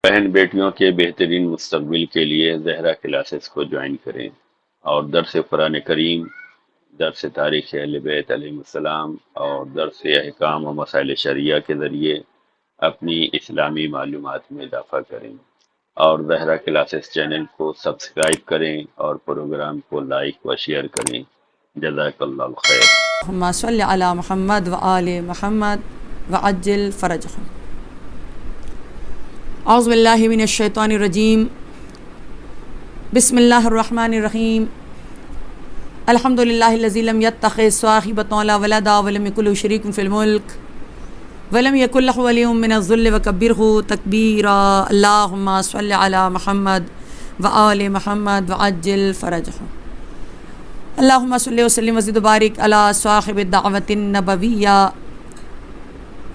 بہن بیٹیوں کے بہترین مستقبل کے لیے زہرا کلاسز کو جوائن کریں اور درس قرآن کریم، درس تاریخ اہل بیت علیہ السلام اور درس احکام و مسائل شریعہ کے ذریعے اپنی اسلامی معلومات میں اضافہ کریں، اور زہرا کلاسز چینل کو سبسکرائب کریں اور پروگرام کو لائک و شیئر کریں۔ جزاک اللہ خیر۔ اللہم صلی علی محمد و آل محمد وعجل فرجہم۔ اعوذ باللہ من الشیطان الرجیم، بسم اللہ الرحمن الرحیم۔ الحمد للہ الذی لم یتخذ صاحبۃ ولا ولدا ولم یکن لہ شریک فی الملک ولم یکن لہ ولی من الذل وکبرہ تکبیرا۔ اللہم صلی علی محمد و آل محمد وعجل فرجہم۔ اللہم صلی وسلم وزد وبارک علی صاحب الدعوۃ النبویہ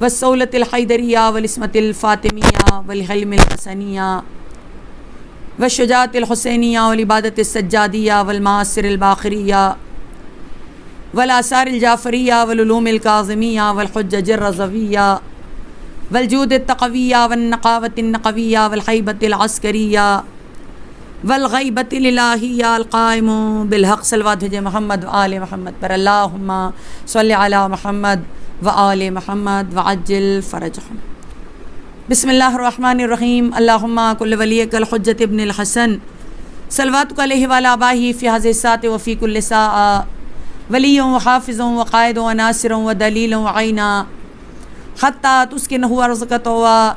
والصولۃ الحیدریہ والعصمۃ الفاطمیہ والحلم الحسنیہ والشجاعۃ الحسینیہ والعبادۃ السجادیہ والمعاصر الباخریہ والآثار الجعفریہ والعلوم الکاظمیہ والحجج الرضویہ والجود التقویہ والنقاوۃ النقویہ والحیبۃ العسکریہ والغیبۃ الالہیہ القائم بالحق صلوات محمد و آل محمد پر۔ اللہم صلی علی محمد و آل محمد وعجل فرجہم۔ بسم اللہ الرحمن الرحیم۔ اللہم کل ولیک الحجۃ ابن الحسن صلواتک علیہ وعلی آبائہ فی ہذہ الساعۃ وفی کل ساعۃ ولی و حافظ و قائد و ناصر و دلیل و عینا حتی تسکنہ ارضک طوعا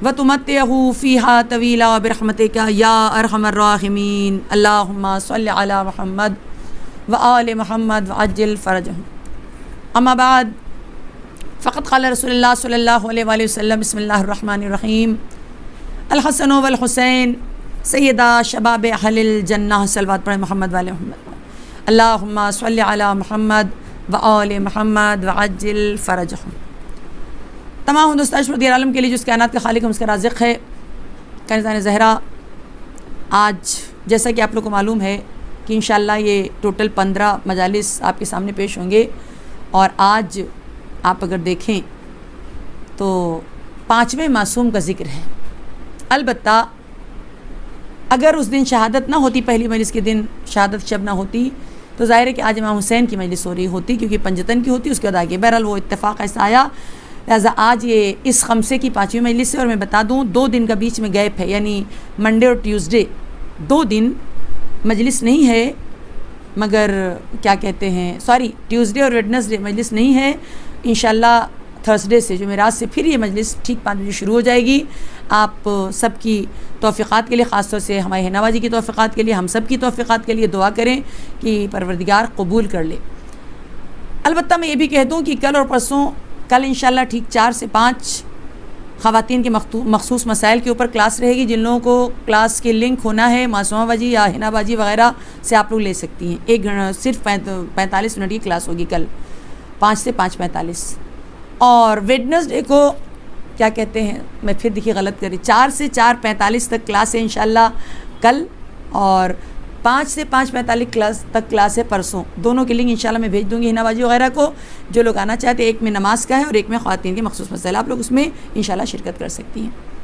وتمتعہ فیہا طویلا برحمتک یا ارحم الراحمین۔ اللہم صلی علی محمد و آل محمد وعجل فرجہم۔ اما بعد، فقد قال رسول اللہ صلی اللہ علیہ وآلہ وسلم، بسم اللہ الرحمن الرحیم، الحسن والحسین سیدہ شباب اہل الجنہ، صلوات پڑھیں محمد والے محمد۔ اللہم صلی علی محمد و آل محمد وعجل فرجہم۔ تمام ہندوستان شمردی عالم کے لیے جو اس کائنات کا خالق ہے، اس کا رازق ہے، کائنات زہرا۔ آج جیسا کہ آپ لوگ کو معلوم ہے کہ انشاءاللہ یہ ٹوٹل 15 مجالس آپ کے سامنے پیش ہوں گے، اور آج آپ اگر دیکھیں تو 5ویں معصوم کا ذکر ہے۔ البتہ اگر اس دن شہادت نہ ہوتی، پہلی مجلس کے دن شہادت شب نہ ہوتی، تو ظاہر ہے کہ آج امام حسین کی مجلس ہو رہی ہوتی، کیونکہ پنجتن کی ہوتی، اس کے بعد آگے۔ بہرحال وہ اتفاق ایسا آیا، لہٰذا آج یہ اس خمسے کی 5ویں مجلس ہے۔ اور میں بتا دوں 2 دن کا بیچ میں گیپ ہے، یعنی منڈے اور ٹیوزڈے 2 دن مجلس نہیں ہے، مگر کیا کہتے ہیں، ٹیوزڈے اور ویڈنسڈے مجلس نہیں ہے۔ انشاءاللہ تھرسڈے سے، جمعرات سے پھر یہ مجلس ٹھیک 5 بجے شروع ہو جائے گی۔ آپ سب کی توفیقات کے لیے، خاص طور سے ہمارے حنا باجی کی توفیقات کے لیے، ہم سب کی توفیقات کے لیے دعا کریں کہ پروردگار قبول کر لے۔ البتہ میں یہ بھی کہہ دوں کہ کل اور پرسوں، کل انشاءاللہ ٹھیک 4 سے 5 خواتین کے مخصوص مسائل کے اوپر کلاس رہے گی۔ جن لوگوں کو کلاس کے لنک ہونا ہے، معصومہ باجی یا حنا باجی وغیرہ سے آپ لوگ لے سکتی ہیں۔ 1 گھنٹہ صرف 45 منٹ کی کلاس ہوگی کل، 5 سے 5:45۔ اور ویڈنسڈے کو کیا کہتے ہیں، میں پھر دیکھیے غلط کری، 4 سے 4:45 تک کلاس ہے انشاءاللہ کل، اور 5 سے 5:45 تک کلاس ہے پرسوں۔ دونوں کے لنک انشاءاللہ میں بھیج دوں گی حنا باجی وغیرہ کو، جو لوگ آنا چاہتے ہیں۔ ایک میں نماز کا ہے اور ایک میں خواتین کے مخصوص مسائل، آپ لوگ اس میں انشاءاللہ شرکت کر سکتی ہیں۔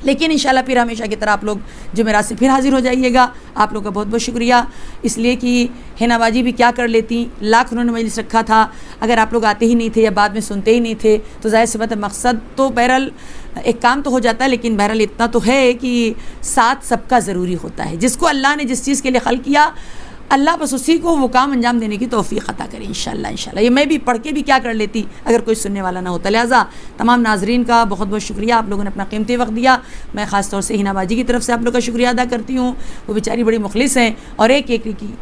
لیکن انشاءاللہ پھر ہمیشہ کی طرح آپ لوگ جمعرات سے پھر حاضر ہو جائیے گا۔ آپ لوگ کا بہت بہت شکریہ، اس لیے کہ حنا باجی بھی کیا کر لیتی، لاکھ انہوں نے مجلس رکھا تھا، اگر آپ لوگ آتے ہی نہیں تھے یا بعد میں سنتے ہی نہیں تھے تو ظاہر سی بات ہے، مقصد تو بہرحال ایک کام تو ہو جاتا ہے، لیکن بہرحال اتنا تو ہے کہ ساتھ سب کا ضروری ہوتا ہے۔ جس کو اللہ نے جس چیز کے لیے خلق کیا، اللہ بس اسی کو وہ کام انجام دینے کی توفیق عطا کرے انشاءاللہ۔ یہ میں بھی پڑھ کے بھی کیا کر لیتی اگر کوئی سننے والا نہ ہوتا۔ لہٰذا تمام ناظرین کا بہت بہت شکریہ، آپ لوگوں نے اپنا قیمتی وقت دیا۔ میں خاص طور سے حنا باجی کی طرف سے آپ لوگ کا شکریہ ادا کرتی ہوں، وہ بیچاری بڑی مخلص ہیں اور ایک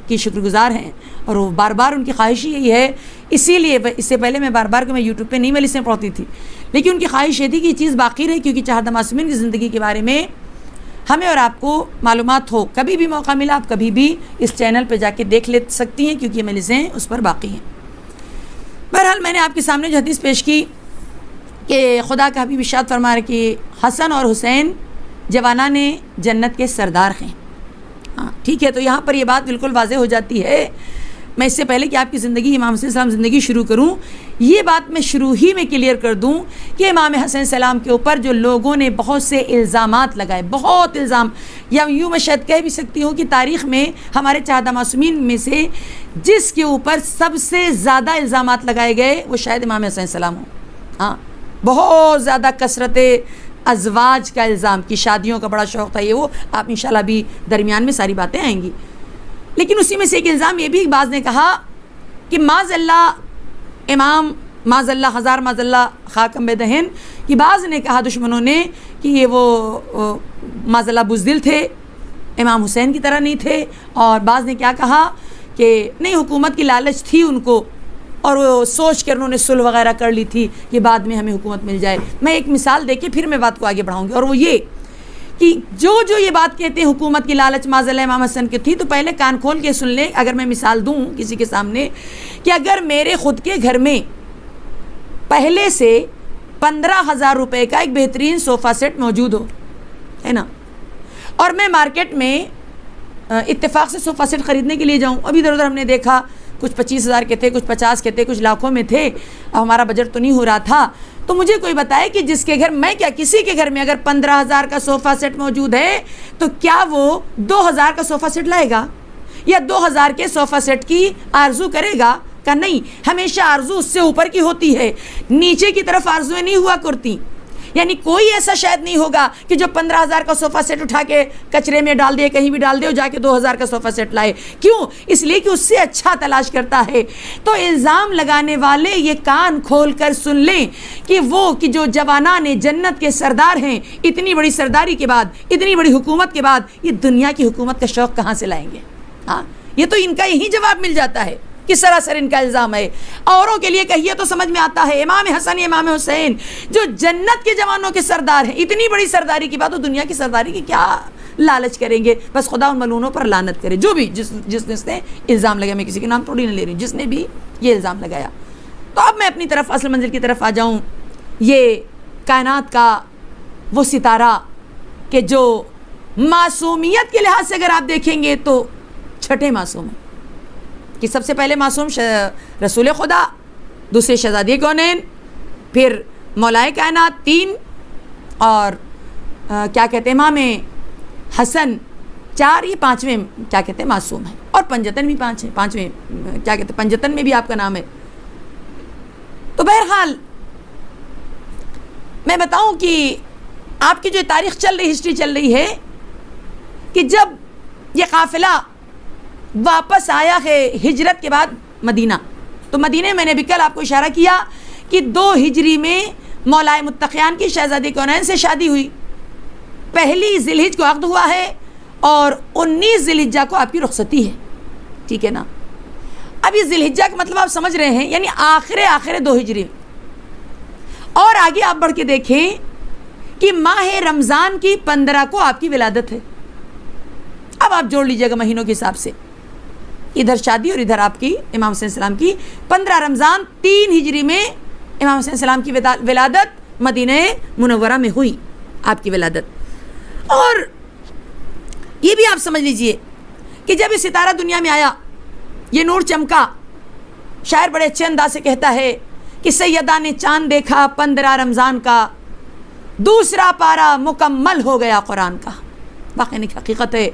کی شکر گزار ہیں، اور وہ بار بار ان کی خواہش یہی ہے۔ اسی لیے اس سے پہلے میں بار بار کہ میں یوٹیوب پہ نہیں مجلسیں پڑھتی تھی، لیکن ان کی خواہش یہ تھی کہ یہ چیز باقی رہے، کیونکہ چہردہ معصومین کی زندگی کے بارے میں ہمیں اور آپ کو معلومات ہو۔ کبھی بھی موقع ملا آپ کبھی بھی اس چینل پہ جا کے دیکھ لے سکتی ہیں، کیونکہ یہ مجلسیں اس پر باقی ہیں۔ بہرحال میں نے آپ کے سامنے جو حدیث پیش کی کہ خدا کا حبیب ارشاد فرما رہے کہ حسن اور حسین جوانان جنت کے سردار ہیں۔ ہاں ٹھیک ہے، تو یہاں پر یہ بات بالکل واضح ہو جاتی ہے۔ میں اس سے پہلے کہ آپ کی زندگی، امام حسین السلام زندگی شروع کروں، یہ بات میں شروع ہی میں کلیئر کر دوں کہ امام حسن سلام کے اوپر جو لوگوں نے بہت سے الزامات لگائے، بہت الزام، یا یوں میں شاید کہہ بھی سکتی ہوں کہ تاریخ میں ہمارے چہادہ معصومین میں سے جس کے اوپر سب سے زیادہ الزامات لگائے گئے وہ شاید امام حسن سلام ہوں. ہاں، بہت زیادہ کثرت ازواج کا الزام، کی شادیوں کا بڑا شوق تھا، یہ وہ آپ انشاءاللہ بھی درمیان میں ساری باتیں آئیں گی. لیکن اسی میں سے ایک الزام یہ بھی بعض نے کہا کہ معاذ اللہ امام، معاذ اللہ، ہزار معاذ اللہ خاکم بے دہن، کہ بعض نے کہا دشمنوں نے کہ یہ وہ معاذ اللہ بزدل تھے، امام حسین کی طرح نہیں تھے. اور بعض نے کیا کہا کہ نہیں، حکومت کی لالچ تھی ان کو، اور وہ سوچ کر انہوں نے صلح وغیرہ کر لی تھی کہ بعد میں ہمیں حکومت مل جائے. میں ایک مثال دے کے پھر میں بات کو آگے بڑھاؤں گی، اور وہ یہ کہ جو یہ بات کہتے ہیں حکومت کی لالچ معاذ اللہ امام حسن کی تھی، تو پہلے کان کھول کے سن لیں. اگر میں مثال دوں کسی کے سامنے کہ اگر میرے خود کے گھر میں پہلے سے 15,000 روپے کا ایک بہترین صوفہ سیٹ موجود ہو، ہے نا، اور میں مارکیٹ میں اتفاق سے صوفہ سیٹ خریدنے کے لیے جاؤں، ابھی ادھر ادھر ہم نے دیکھا کچھ 25,000 کے تھے، کچھ 50 کے تھے، کچھ لاکھوں میں تھے، ہمارا بجٹ تو نہیں ہو رہا تھا، تو مجھے کوئی بتائے کہ جس کے گھر، میں کیا کسی کے گھر میں اگر 15,000 کا صوفہ سیٹ موجود ہے تو کیا وہ 2,000 کا صوفہ سیٹ لائے گا یا 2,000 کے صوفہ سیٹ کی آرزو کرے گا؟ کہ نہیں، ہمیشہ آرزو اس سے اوپر کی ہوتی ہے، نیچے کی طرف آرزویں نہیں ہوا کرتی. یعنی کوئی ایسا شاید نہیں ہوگا کہ جو 15,000 کا صوفہ سیٹ اٹھا کے کچرے میں ڈال دے، کہیں بھی ڈال دے، اور جا کے 2,000 کا صوفہ سیٹ لائے. کیوں؟ اس لیے کہ اس سے اچھا تلاش کرتا ہے. تو الزام لگانے والے یہ کان کھول کر سن لیں کہ وہ کہ جو جوانان جنت کے سردار ہیں، اتنی بڑی سرداری کے بعد، اتنی بڑی حکومت کے بعد، یہ دنیا کی حکومت کا شوق کہاں سے لائیں گے؟ ہاں، یہ تو ان کا یہی جواب مل جاتا ہے کہ سراسر ان کا الزام ہے. اوروں کے لیے کہیے تو سمجھ میں آتا ہے. امام حسن، امام حسین جو جنت کے جوانوں کے سردار ہیں، اتنی بڑی سرداری کی بات، وہ دنیا کی سرداری کی کیا لالچ کریں گے؟ بس خدا ان ملعونوں پر لعنت کرے، جو بھی جس نے الزام لگایا. میں کسی کے نام تھوڑی نہ لے رہی ہوں، جس نے بھی یہ الزام لگایا. تو اب میں اپنی طرف اصل منزل کی طرف آ جاؤں. یہ کائنات کا وہ ستارہ کہ جو معصومیت کے لحاظ سے اگر آپ دیکھیں گے تو چھٹے معصوم ہیں، کہ سب سے پہلے معصوم رسول خدا، دوسرے شہزادی کونین، پھر مولائے کائنات 3، اور کیا کہتے ہیں امام حسن 4، یہ 5ویں کیا کہتے ہیں معصوم ہیں. اور پنجتن بھی 5 ہیں، 5ویں کیا کہتے ہیں پنجتن میں بھی آپ کا نام ہے. تو بہرحال میں بتاؤں کہ آپ کی جو تاریخ چل رہی، ہسٹری چل رہی ہے، کہ جب یہ قافلہ واپس آیا ہے ہجرت کے بعد مدینہ، تو مدینہ میں نے بھی کل آپ کو اشارہ کیا کہ 2 ہجری میں مولائے متقیان کی شہزادی کونین سے شادی ہوئی. 1 ذی الحجہ کو عقد ہوا ہے اور 19 ذی الحجہ کو آپ کی رخصتی ہے. ٹھیک ہے نا؟ اب یہ ذی الحجہ کا مطلب آپ سمجھ رہے ہیں، یعنی آخر 2 ہجری. اور آگے آپ بڑھ کے دیکھیں کہ ماہ رمضان کی 15 کو آپ کی ولادت ہے. اب آپ جوڑ لیجئے گا مہینوں کے حساب سے، ادھر شادی اور ادھر آپ کی امام حسین السلام کی 15 رمضان 3 ہجری میں امام حسین السلام کی ولادت مدینہ منورہ میں ہوئی، آپ کی ولادت. اور یہ بھی آپ سمجھ لیجئے کہ جب یہ ستارہ دنیا میں آیا، یہ نور چمکا، شاعر بڑے اچھے انداز سے کہتا ہے کہ سیدہ نے چاند دیکھا 15 رمضان کا، دوسرا پارا مکمل ہو گیا قرآن کا. واقعی حقیقت ہے،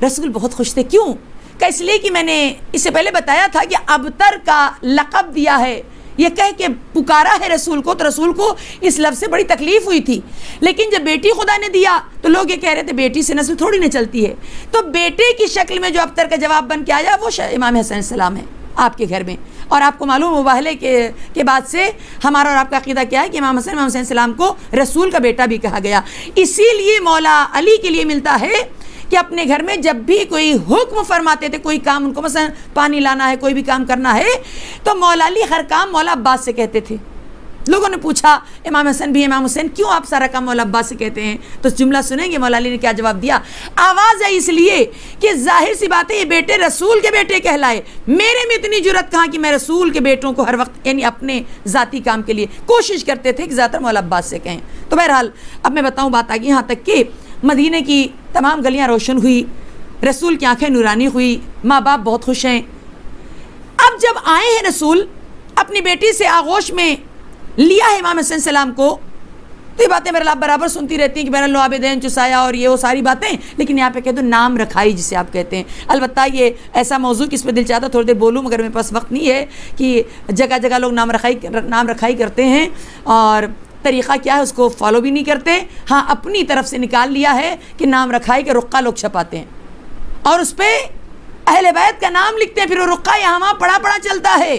رسول بہت خوش تھے. کیوں؟ کہ اس لیے کہ میں نے اس سے پہلے بتایا تھا کہ ابتر کا لقب دیا ہے، یہ کہہ کے پکارا ہے رسول کو، تو رسول کو اس لفظ سے بڑی تکلیف ہوئی تھی. لیکن جب بیٹی خدا نے دیا تو لوگ یہ کہہ رہے تھے بیٹی سے نسل تھوڑی نہ چلتی ہے. تو بیٹے کی شکل میں جو ابتر کا جواب بن کے آیا وہ امام حسین السلام ہے آپ کے گھر میں. اور آپ کو معلوم مباہلے کے بعد سے ہمارا اور آپ کا عقیدہ کیا ہے کہ امام حسین السلام کو رسول کا بیٹا بھی کہا گیا. اسی لیے مولا علی کے لیے ملتا ہے کہ اپنے گھر میں جب بھی کوئی حکم فرماتے تھے، کوئی کام ان کو مثلا پانی لانا ہے، کوئی بھی کام کرنا ہے، تو مولا علی ہر کام مولا عباس سے کہتے تھے. لوگوں نے پوچھا امام حسن بھی امام حسین کیوں آپ سارا کام مولا عباس سے کہتے ہیں؟ تو جملہ سنیں گے مولا علی نے کیا جواب دیا. آواز ہے اس لیے کہ ظاہر سی بات ہے یہ بیٹے رسول کے بیٹے کہلائے. میرے میں اتنی جرت کہاں کہ میں رسول کے بیٹوں کو ہر وقت یعنی اپنے ذاتی کام کے لیے کوشش کرتے تھے کہ زیادہ تر مولا عباس سے کہیں. تو بہرحال اب میں بتاؤں بات آگئی یہاں تک کہ مدینے کی تمام گلیاں روشن ہوئی، رسول کی آنکھیں نورانی ہوئی، ماں باپ بہت خوش ہیں. اب جب آئے ہیں رسول اپنی بیٹی سے آغوش میں لیا ہے امام حسین السلام کو، تو یہ باتیں میرے اللہ برابر سنتی رہتی ہیں کہ بہرحال عابدین چسایا اور یہ وہ ساری باتیں، لیکن یہاں پہ کہہ دو نام رکھائی جسے آپ کہتے ہیں۔ البتہ یہ ایسا موضوع کہ اس پہ دل چاہتا تھوڑی دیر بولوں، مگر میرے پاس وقت نہیں ہے کہ جگہ جگہ لوگ نام رکھائی کرتے ہیں اور طریقہ کیا ہے اس کو فالو بھی نہیں کرتے۔ ہاں اپنی طرف سے نکال لیا ہے کہ نام رکھائی کے رقعہ لوگ چھپاتے ہیں اور اس پہ اہل بیت کا نام لکھتے ہیں، پھر وہ رقعہ یہاں وہاں پڑا چلتا ہے۔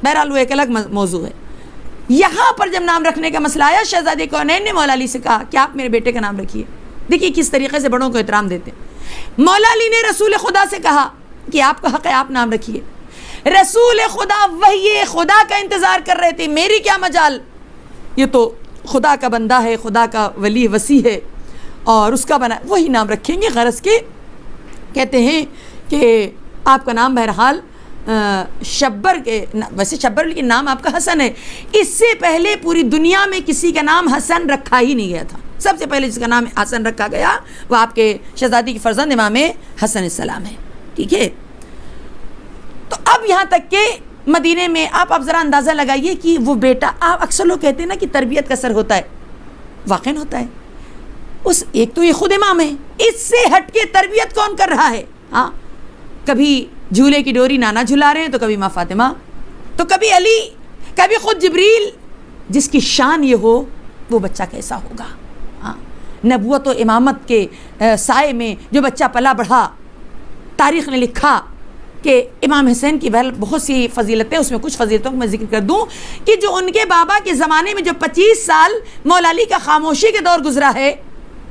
بہرحال وہ ایک الگ موضوع ہے۔ یہاں پر جب نام رکھنے کا مسئلہ آیا، شہزادے کونین نے مولا علی سے کہا کہ آپ میرے بیٹے کا نام رکھیے۔ دیکھیے کس طریقے سے بڑوں کو احترام دیتے ہیں۔ مولا علی نے رسول خدا سے کہا کہ آپ کا حق ہے، آپ نام رکھیے۔ رسول خدا وحی خدا کا انتظار کر رہے تھے، میری کیا مجال، یہ تو خدا کا بندہ ہے، خدا کا ولی وسیع ہے اور اس کا بنا، وہی نام رکھیں گے۔ غرض کے کہتے ہیں کہ آپ کا نام بہرحال شبر کے، ویسے شبر لیکن نام آپ کا حسن ہے۔ اس سے پہلے پوری دنیا میں کسی کا نام حسن رکھا ہی نہیں گیا تھا۔ سب سے پہلے جس کا نام حسن رکھا گیا وہ آپ کے شہزادی کی فرزند امام حسن السلام ہے، ٹھیک ہے۔ تو اب یہاں تک کہ مدینے میں آپ ذرا اندازہ لگائیے کہ وہ بیٹا، آپ اکثر لوگ کہتے ہیں نا کہ تربیت کا اثر ہوتا ہے، واقعاً ہوتا ہے۔ اس ایک تو یہ خود امام ہے، اس سے ہٹ کے تربیت کون کر رہا ہے؟ ہاں، کبھی جھولے کی ڈوری نانا جھلا رہے ہیں، تو کبھی ماں فاطمہ، تو کبھی علی، کبھی خود جبریل۔ جس کی شان یہ ہو وہ بچہ کیسا ہوگا؟ ہاں، نبوت و امامت کے سائے میں جو بچہ پلا بڑھا، تاریخ نے لکھا کہ امام حسین کی بہت سی فضیلتیں، اس میں کچھ فضیلتوں کو میں ذکر کر دوں کہ جو ان کے بابا کے زمانے میں جو 25 سال مولا علی کا خاموشی کے دور گزرا ہے،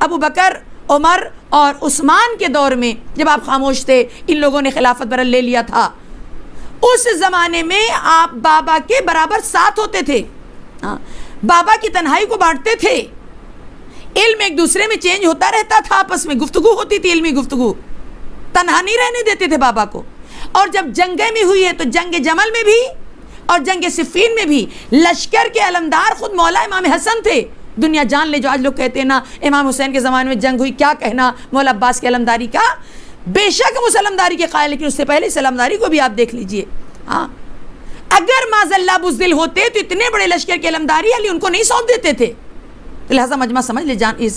ابو بکر، عمر اور عثمان کے دور میں جب آپ خاموش تھے، ان لوگوں نے خلافت برل لے لیا تھا، اس زمانے میں آپ بابا کے برابر ساتھ ہوتے تھے، بابا کی تنہائی کو بانٹتے تھے، علم ایک دوسرے میں چینج ہوتا رہتا تھا، آپس میں گفتگو ہوتی تھی، علمی گفتگو، تنہا نہیں رہنے دیتے تھے بابا کو۔ اور جب جنگیں بھی ہوئی ہے تو جنگ جمل میں بھی اور جنگ صفین میں بھی لشکر کے علمدار خود مولا امام حسن تھے۔ دنیا جان لے جو آج لوگ کہتے ہیں نا امام حسین کے زمانے میں جنگ ہوئی، کیا کہنا مولا عباس کی علمداری کا، بے شک ہم اس علمداری کے قائل، لیکن اس سے پہلے اس علمداری کو بھی آپ دیکھ لیجئے۔ ہاں، اگر معاذ اللہ بزدل ہوتے تو اتنے بڑے لشکر کی علمداری علی ان کو نہیں سونپ دیتے تھے۔ لہٰذا مجمع سمجھ لے،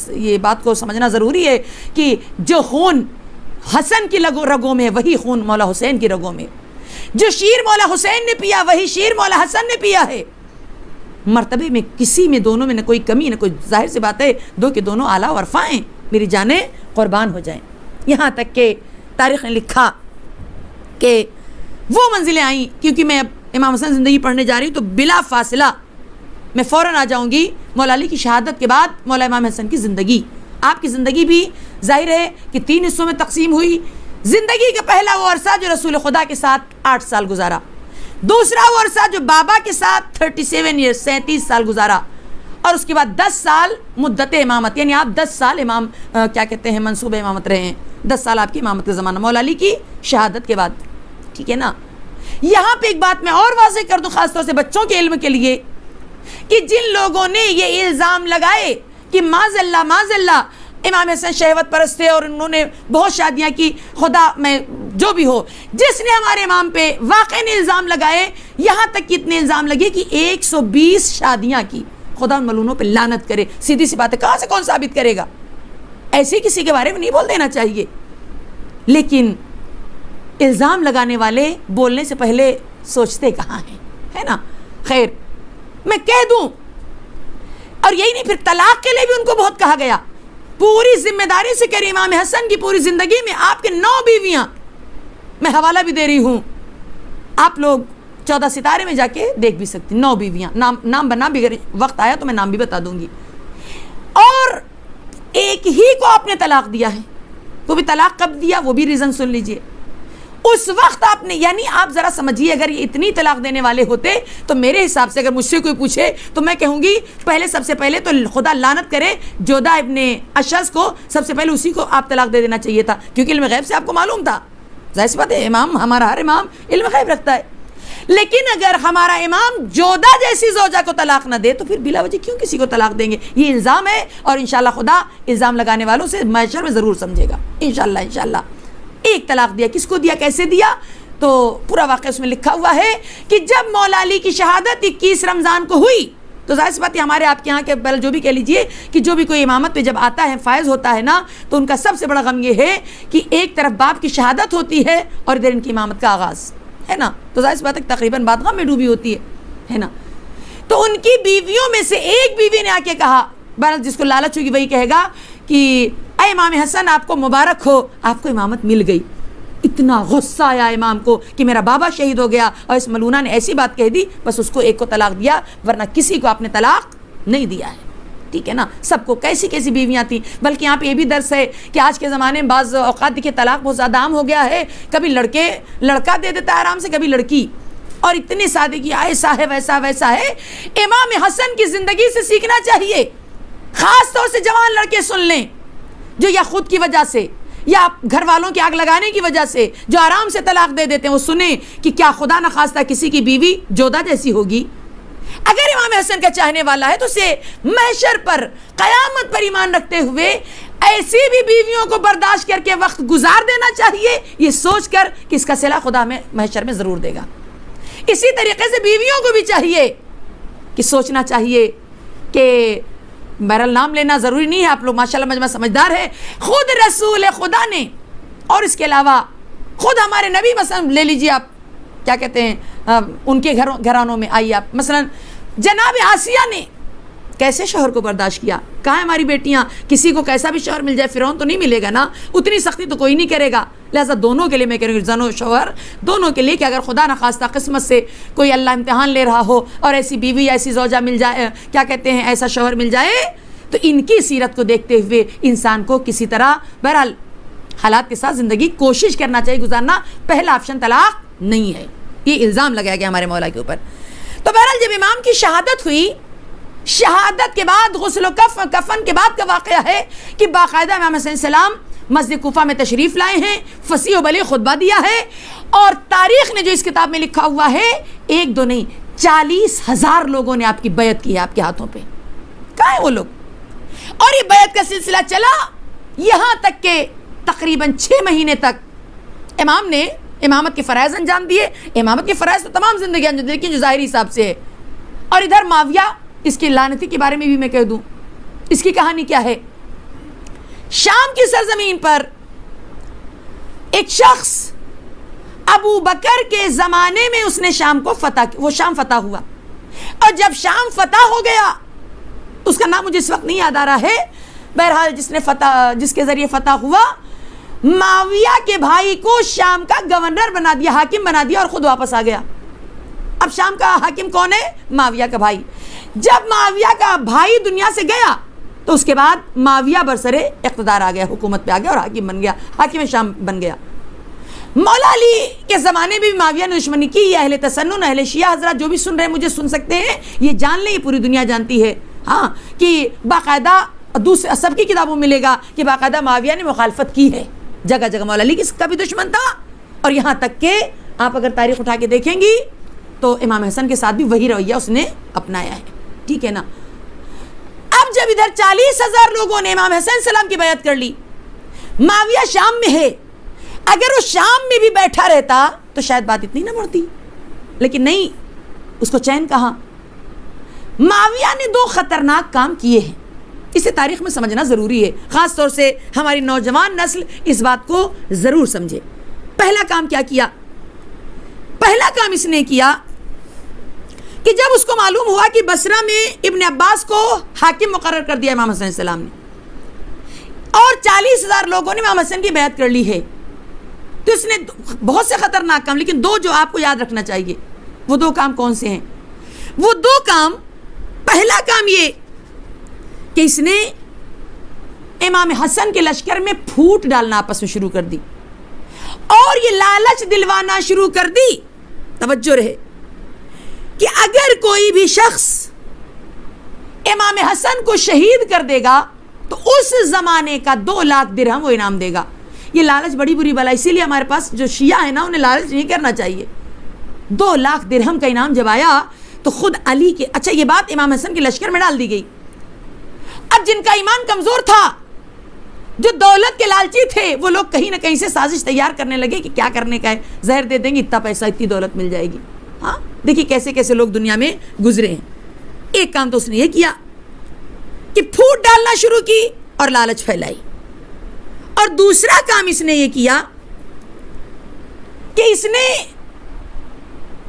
یہ بات کو سمجھنا ضروری ہے کہ جو خون حسن کی رگوں میں وہی خون مولا حسین کی رگوں میں، جو شیر مولا حسین نے پیا وہی شیر مولا حسن نے پیا ہے۔ مرتبے میں کسی میں دونوں میں نہ کوئی کمی نہ کوئی، ظاہر سی بات ہے دو کے دونوں اعلیٰ و عرفاء ہیں، میری جانیں قربان ہو جائیں۔ یہاں تک کہ تاریخ نے لکھا کہ وہ منزلیں آئیں، کیونکہ میں اب امام حسن زندگی پڑھنے جا رہی ہوں تو بلا فاصلہ میں فوراً آ جاؤں گی مولا علی کی شہادت کے بعد مولا امام حسن کی زندگی۔ آپ کی زندگی بھی ظاہر ہے کہ 3 حصوں میں تقسیم ہوئی۔ زندگی کا پہلا وہ عرصہ جو رسول خدا کے ساتھ 8 سال گزارا، دوسرا وہ عرصہ جو بابا کے ساتھ 37 سال گزارا، اور اس کے بعد 10 سال مدت امامت، یعنی آپ 10 سال امام کیا کہتے ہیں منصوب امامت رہے ہیں، 10 سال آپ کی امامت کا زمانہ مولا علی کی شہادت کے بعد، ٹھیک ہے نا۔ یہاں پہ ایک بات میں اور واضح کر دوں، خاص طور سے بچوں کے علم کے لیے، کہ جن لوگوں نے یہ الزام لگائے کہ معاذ اللہ امام حسین شہوت پرست تھے اور انہوں نے بہت شادیاں کی، خدا میں جو بھی ہو، جس نے ہمارے امام پہ واقعی الزام لگائے، یہاں تک کہ اتنے الزام لگے کہ 120 شادیاں کی، خدا ان ملعونوں پہ لعنت کرے۔ سیدھی سی بات ہے، کہاں سے کون ثابت کرے گا؟ ایسے کسی کے بارے میں نہیں بول دینا چاہیے، لیکن الزام لگانے والے بولنے سے پہلے سوچتے کہاں ہیں، ہے نا۔ خیر، میں کہہ دوں، اور یہی نہیں، پھر طلاق کے لیے بھی ان کو بہت کہا گیا۔ پوری ذمہ داری سے کہہ رہی امام حسن کی پوری زندگی میں آپ کے 9 بیویاں، میں حوالہ بھی دے رہی ہوں، آپ لوگ 14 ستارے میں جا کے دیکھ بھی سکتے، 9 بیویاں، نام بنا بھی، اگر وقت آیا تو میں نام بھی بتا دوں گی۔ اور ایک ہی کو آپ نے طلاق دیا ہے، وہ بھی طلاق کب دیا وہ بھی ریزن سن لیجئے۔ اس وقت آپ نے، یعنی آپ ذرا سمجھیے، اگر یہ اتنی طلاق دینے والے ہوتے تو میرے حساب سے اگر مجھ سے کوئی پوچھے تو میں کہوں گی سب سے پہلے تو خدا لعنت کرے جودہ ابن اشعث کو، سب سے پہلے اسی کو آپ طلاق دے دینا چاہیے تھا، کیونکہ علم غیب سے آپ کو معلوم تھا۔ ظاہر سی بات ہے، امام، ہمارا ہر امام علم غیب رکھتا ہے، لیکن اگر ہمارا امام جودہ جیسی زوجہ کو طلاق نہ دے تو پھر بلا وجہ کیوں کسی کو طلاق دیں گے؟ یہ الزام ہے، اور انشاءاللہ خدا الزام لگانے والوں سے محشر میں ضرور سمجھے گا، انشاءاللہ۔ ایک طلاق دیا، کس کو دیا، کیسے دیا؟ تو پورا واقعہ اس میں لکھا ہوا ہے کہ جب مولا علی کی شہادت 21 رمضان کو ہوئی تو ظاہر سی بات ہے ہمارے آپ کے یہاں کے بل جو بھی کہہ لیجئے کہ جو بھی کوئی امامت پہ جب آتا ہے فائز ہوتا ہے نا تو ان کا سب سے بڑا غم یہ ہے کہ ایک طرف باپ کی شہادت ہوتی ہے اور ادھر ان کی امامت کا آغاز ہے نا. تو ظاہر سی بات ہے تقریباً بات غم میں ڈوبی ہوتی ہے نا. تو ان کی بیویوں میں سے ایک بیوی نے آ کے کہا, بہرحال جس کو لالچ ہوگی وہی کہے گا کہ اے امام حسن آپ کو مبارک ہو, آپ کو امامت مل گئی. اتنا غصہ آیا امام کو کہ میرا بابا شہید ہو گیا, اور اس ملونہ نے ایسی بات کہہ دی بس اس کو ایک کو طلاق دیا, ورنہ کسی کو آپ نے طلاق نہیں دیا ہے. ٹھیک ہے نا. سب کو کیسی کیسی بیویاں تھیں. بلکہ یہاں پہ یہ بھی درس ہے کہ آج کے زمانے میں بعض اوقات دیکھیے طلاق بہت زیادہ عام ہو گیا ہے. کبھی لڑکا دے دیتا ہے آرام سے, کبھی لڑکی, اور اتنی سادگی ایسا ہے ویسا ویسا ہے. امام حسن کی زندگی سے سیکھنا چاہیے. خاص طور سے جوان لڑکے سن لیں جو یا خود کی وجہ سے یا گھر والوں کی آگ لگانے کی وجہ سے جو آرام سے طلاق دے دیتے ہیں, وہ سنیں کہ کیا خدا نخواستہ کسی کی بیوی جودہ جیسی ہوگی. اگر امام حسن کا چاہنے والا ہے تو اسے محشر پر قیامت پر ایمان رکھتے ہوئے ایسی بھی بیویوں کو برداشت کر کے وقت گزار دینا چاہیے, یہ سوچ کر کہ اس کا صلہ خدا میں محشر میں ضرور دے گا. اسی طریقے سے بیویوں کو بھی چاہیے کہ سوچنا چاہیے کہ بہرحال نام لینا ضروری نہیں ہے, آپ لوگ ماشاءاللہ مجمع سمجھدار ہے. خود رسول خدا نے اور اس کے علاوہ خود ہمارے نبی مثلا لے لیجیے آپ, کیا کہتے ہیں, ان کے گھرانوں میں آئیے آپ, مثلا جناب آسیہ نے کیسے شوہر کو برداشت کیا. کہاں ہے ہماری بیٹیاں, کسی کو کیسا بھی شوہر مل جائے, فرعون تو نہیں ملے گا نا, اتنی سختی تو کوئی نہیں کرے گا. لہٰذا دونوں کے لیے میں کہہ رہی ہوں, زن و شوہر دونوں کے لیے, کہ اگر خدا نخواستہ قسمت سے کوئی اللہ امتحان لے رہا ہو اور ایسی بیوی ایسی زوجہ مل جائے, کیا کہتے ہیں, ایسا شوہر مل جائے, تو ان کی سیرت کو دیکھتے ہوئے انسان کو کسی طرح بہرحال حالات کے ساتھ زندگی کوشش کرنا چاہیے گزارنا. پہلا آپشن طلاق نہیں ہے, یہ الزام لگایا گیا ہمارے مولا کے اوپر. تو بہرحال جب امام کی شہادت ہوئی, شہادت کے بعد غسل و کفن کے بعد کا واقعہ ہے کہ باقاعدہ امام حسین السلام مسجد کوفہ میں تشریف لائے ہیں, فصیح و بلیغ خطبہ دیا ہے, اور تاریخ نے جو اس کتاب میں لکھا ہوا ہے, ایک دو نہیں 40,000 لوگوں نے آپ کی بیعت کی ہے آپ کے ہاتھوں پہ. کہاں ہیں وہ لوگ؟ اور یہ بیعت کا سلسلہ چلا یہاں تک کہ تقریباً 6 مہینے تک امام نے امامت کے فرائض انجام دیے. امامت کے فرائض تو تمام زندگی انجام دیے, لیکن جو ظاہری حساب سے ہے. اور ادھر معاویہ, اس کی لعنتی کے بارے میں بھی میں کہہ دوں, اس کی کہانی کیا ہے. شام کی سرزمین پر ایک شخص ابو بکر کے زمانے میں اس نے شام کو فتح, وہ شام فتح ہوا, اور جب شام فتح ہو گیا, اس کا نام مجھے اس وقت نہیں یاد آ رہا ہے, بہرحال جس کے ذریعے فتح ہوا, معاویہ کے بھائی کو شام کا گورنر بنا دیا, حاکم بنا دیا, اور خود واپس آ گیا. اب شام کا حاکم کون ہے؟ معاویہ کا بھائی. جب معاویہ کا بھائی دنیا سے گیا تو اس کے بعد معاویہ برسر اقتدار آ گیا, حکومت پہ آ گیا اور حاکم بن گیا, حاکم شام بن گیا. مولا علی کے زمانے میں بھی معاویہ نے دشمنی کی. یہ اہل تسنن, اہل شیعہ حضرات جو بھی سن رہے ہیں مجھے سن سکتے ہیں, یہ جان لیں, یہ پوری دنیا جانتی ہے ہاں کہ باقاعدہ دوسرے سب کی کتابوں میں ملے گا کہ باقاعدہ معاویہ نے مخالفت کی ہے جگہ جگہ. مولا علی کا بھی دشمن تھا, اور یہاں تک کہ آپ اگر تاریخ اٹھا کے دیکھیں گی تو امام حسن کے ساتھ بھی وہی رویہ اس نے اپنایا ہے. ٹھیک ہے نا. اب جب ادھر 40,000 لوگوں نے امام حسین السلام کی بیعت کر لی, معاویہ شام میں ہے, اگر وہ شام میں بھی بیٹھا رہتا تو شاید بات اتنی نہ بڑھتی, لیکن نہیں, اس کو چین کہاں. معاویہ نے 2 خطرناک کام کیے ہیں, اسے تاریخ میں سمجھنا ضروری ہے, خاص طور سے ہماری نوجوان نسل اس بات کو ضرور سمجھے. پہلا کام کیا کیا؟ پہلا کام اس نے کیا کہ جب اس کو معلوم ہوا کہ بصرہ میں ابن عباس کو حاکم مقرر کر دیا امام حسن السلام نے, اور 40,000 لوگوں نے امام حسن کی بیعت کر لی ہے, تو اس نے بہت سے خطرناک کام, لیکن 2 جو آپ کو یاد رکھنا چاہیے. وہ 2 کام کون سے ہیں؟ وہ 2 کام, پہلا کام یہ کہ اس نے امام حسن کے لشکر میں پھوٹ ڈالنا آپس میں شروع کر دی, اور یہ لالچ دلوانا شروع کر دی. توجہ رہے کہ اگر کوئی بھی شخص امام حسن کو شہید کر دے گا تو اس زمانے کا 2 لاکھ درہم وہ انعام دے گا. یہ لالچ بڑی بری بلا, اسی لیے ہمارے پاس جو شیعہ ہے نا انہیں لالچ نہیں کرنا چاہیے. 2 لاکھ درہم کا انعام جب آیا تو خود علی کے, اچھا یہ بات امام حسن کے لشکر میں ڈال دی گئی. اب جن کا ایمان کمزور تھا, جو دولت کے لالچی تھے وہ لوگ کہیں نہ کہیں سے سازش تیار کرنے لگے کہ کیا کرنے کا ہے، زہر دے دیں گے، اتنا پیسہ اتنی دولت مل جائے گی. ہاں دیکھیے کیسے کیسے لوگ دنیا میں گزرے ہیں. ایک کام تو اس نے یہ کیا کہ پھوٹ ڈالنا شروع کی اور لالچ پھیلائی، اور دوسرا کام اس نے یہ کیا کہ اس نے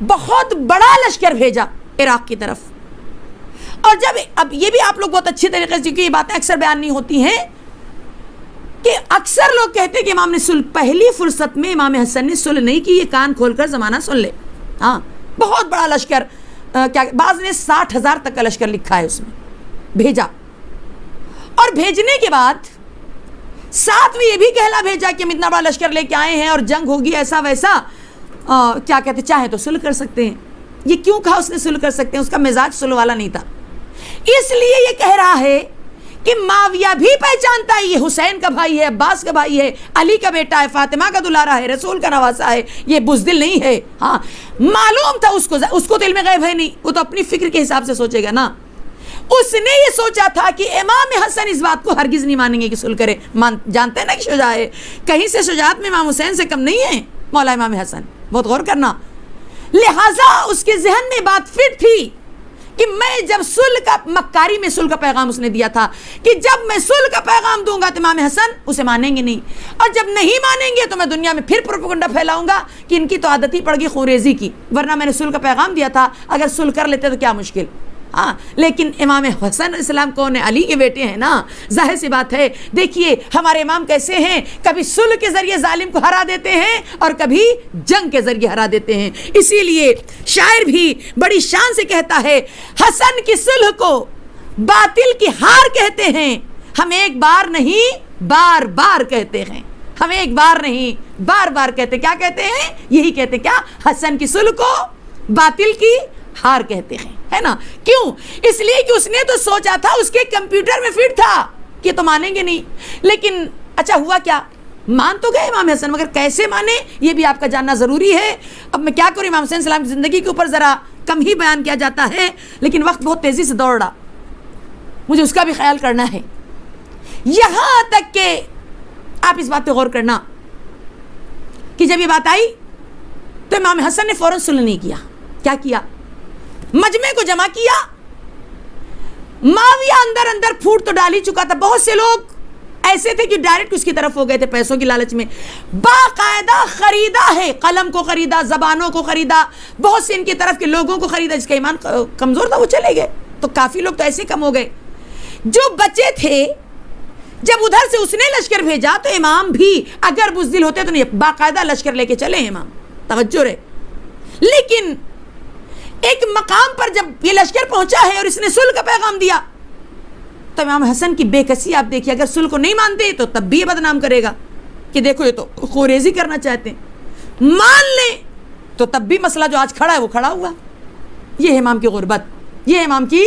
بہت بڑا لشکر بھیجا عراق کی طرف. اور جب اب یہ بھی آپ لوگ بہت اچھی طریقے سے، کیونکہ یہ باتیں اکثر بیان نہیں ہوتی ہیں، کہ اکثر لوگ کہتے ہیں کہ امام نے صلح، پہلی فرصت میں امام حسن نے صلح نہیں کی. یہ کان کھول کر زمانہ سن لے. ہاں بہت بڑا لشکر، کیا بعض نے 60,000 تک کا لشکر لکھا ہے، اس میں بھیجا. اور بھیجنے کے بعد ساتھ میں یہ بھی کہلا بھیجا کہ ہم اتنا بڑا لشکر لے کے آئے ہیں اور جنگ ہوگی ایسا ویسا، کیا کہتے چاہے تو صلح کر سکتے ہیں. یہ کیوں کہا اس نے صلح کر سکتے ہیں؟ اس کا مزاج صلح والا نہیں تھا. اس لیے یہ کہہ رہا ہے کہ معاویہ بھی پہچانتا ہے یہ حسین کا بھائی ہے، عباس کا بھائی ہے، علی کا بیٹا ہے، فاطمہ کا دلارا ہے، رسول کا نواسا ہے، یہ بزدل نہیں ہے. ہاں معلوم تھا اس کو تو علم غیب ہے نہیں، وہ تو اپنی فکر کے حساب سے سوچے گا نا. اس نے یہ سوچا تھا کہ امام حسن اس بات کو ہرگز نہیں مانیں گے کہ صلح کرے. جانتے ہیں نا کہ شجاع ہے، کہیں سے شجاعت میں امام حسین سے کم نہیں ہے مولا امام حسن. بہت غور کرنا. لہٰذا اس کے ذہن میں بات فٹ تھی کہ میں جب صلح کا، مکاری میں صلح کا پیغام اس نے دیا تھا کہ جب میں صلح کا پیغام دوں گا تو امام حسن اسے مانیں گے نہیں، اور جب نہیں مانیں گے تو میں دنیا میں پھر پروپیگنڈا پھیلاؤں گا کہ ان کی تو عادت ہی پڑ گئی خوریزی کی، ورنہ میں نے صلح کا پیغام دیا تھا، اگر صلح کر لیتے تو کیا مشکل. ہاں لیکن امام حسن اسلام کون ہے؟ علی کے بیٹے ہیں نا. ظاہر سی بات ہے. دیکھیے ہمارے امام کیسے ہیں، کبھی صلح کے ذریعے ظالم کو ہرا دیتے ہیں اور کبھی جنگ کے ذریعے ہرا دیتے ہیں. اسی لیے شاعر بھی بڑی شان سے کہتا ہے، حسن کی صلح کو باطل کی ہار کہتے ہیں، ہم ایک بار نہیں بار بار کہتے ہیں. ہم ایک بار نہیں بار بار کہتے. کیا کہتے ہیں؟ یہی کہتے. کیا؟ حسن کی صلح کو باطل کی ہار کہتے ہیں، ہے نا. کیوں؟ اس لیے کہ اس نے تو سوچا تھا، اس کے کمپیوٹر میں فٹ تھا کہ تو مانیں گے نہیں. لیکن اچھا ہوا کیا؟ مان تو گئے امام حسن، مگر کیسے مانے یہ بھی آپ کا جاننا ضروری ہے. اب میں کیا کروں، امام حسین السلام کی زندگی کے اوپر ذرا کم ہی بیان کیا جاتا ہے، لیکن وقت بہت تیزی سے دوڑ رہا، مجھے اس کا بھی خیال کرنا ہے. یہاں تک کہ آپ اس بات پہ غور کرنا کہ جب یہ بات آئی تو امام حسن نے فوراً صلح نہیں کیا. کیا کیا؟ مجمع کو جمع کیا. معاویہ اندر اندر پھوٹ تو ڈال ہی چکا تھا. بہت سے لوگ ایسے تھے کہ ڈائریکٹ اس کی طرف ہو گئے تھے پیسوں کی لالچ میں. باقاعدہ خریدا ہے، قلم کو خریدا، زبانوں کو خریدا، بہت سے ان کی طرف کے لوگوں کو خریدا. جس کا ایمان کمزور تھا وہ چلے گئے، تو کافی لوگ تو ایسے کم ہو گئے. جو بچے تھے جب ادھر سے اس نے لشکر بھیجا تو امام بھی اگر بزدل ہوتے تو نہیں، باقاعدہ لشکر لے کے چلے امام. توجہ رہے. لیکن ایک مقام پر جب یہ لشکر پہنچا ہے اور اس نے صلح کا پیغام دیا تو امام حسن کی بے کسی آپ دیکھیے. اگر صلح کو نہیں مانتے تو تب بھی یہ بدنام کرے گا کہ دیکھو یہ تو خوریزی کرنا چاہتے ہیں. مان لیں تو تب بھی مسئلہ جو آج کھڑا ہے وہ کھڑا ہوا. یہ ہے امام کی غربت، یہ ہے امام کی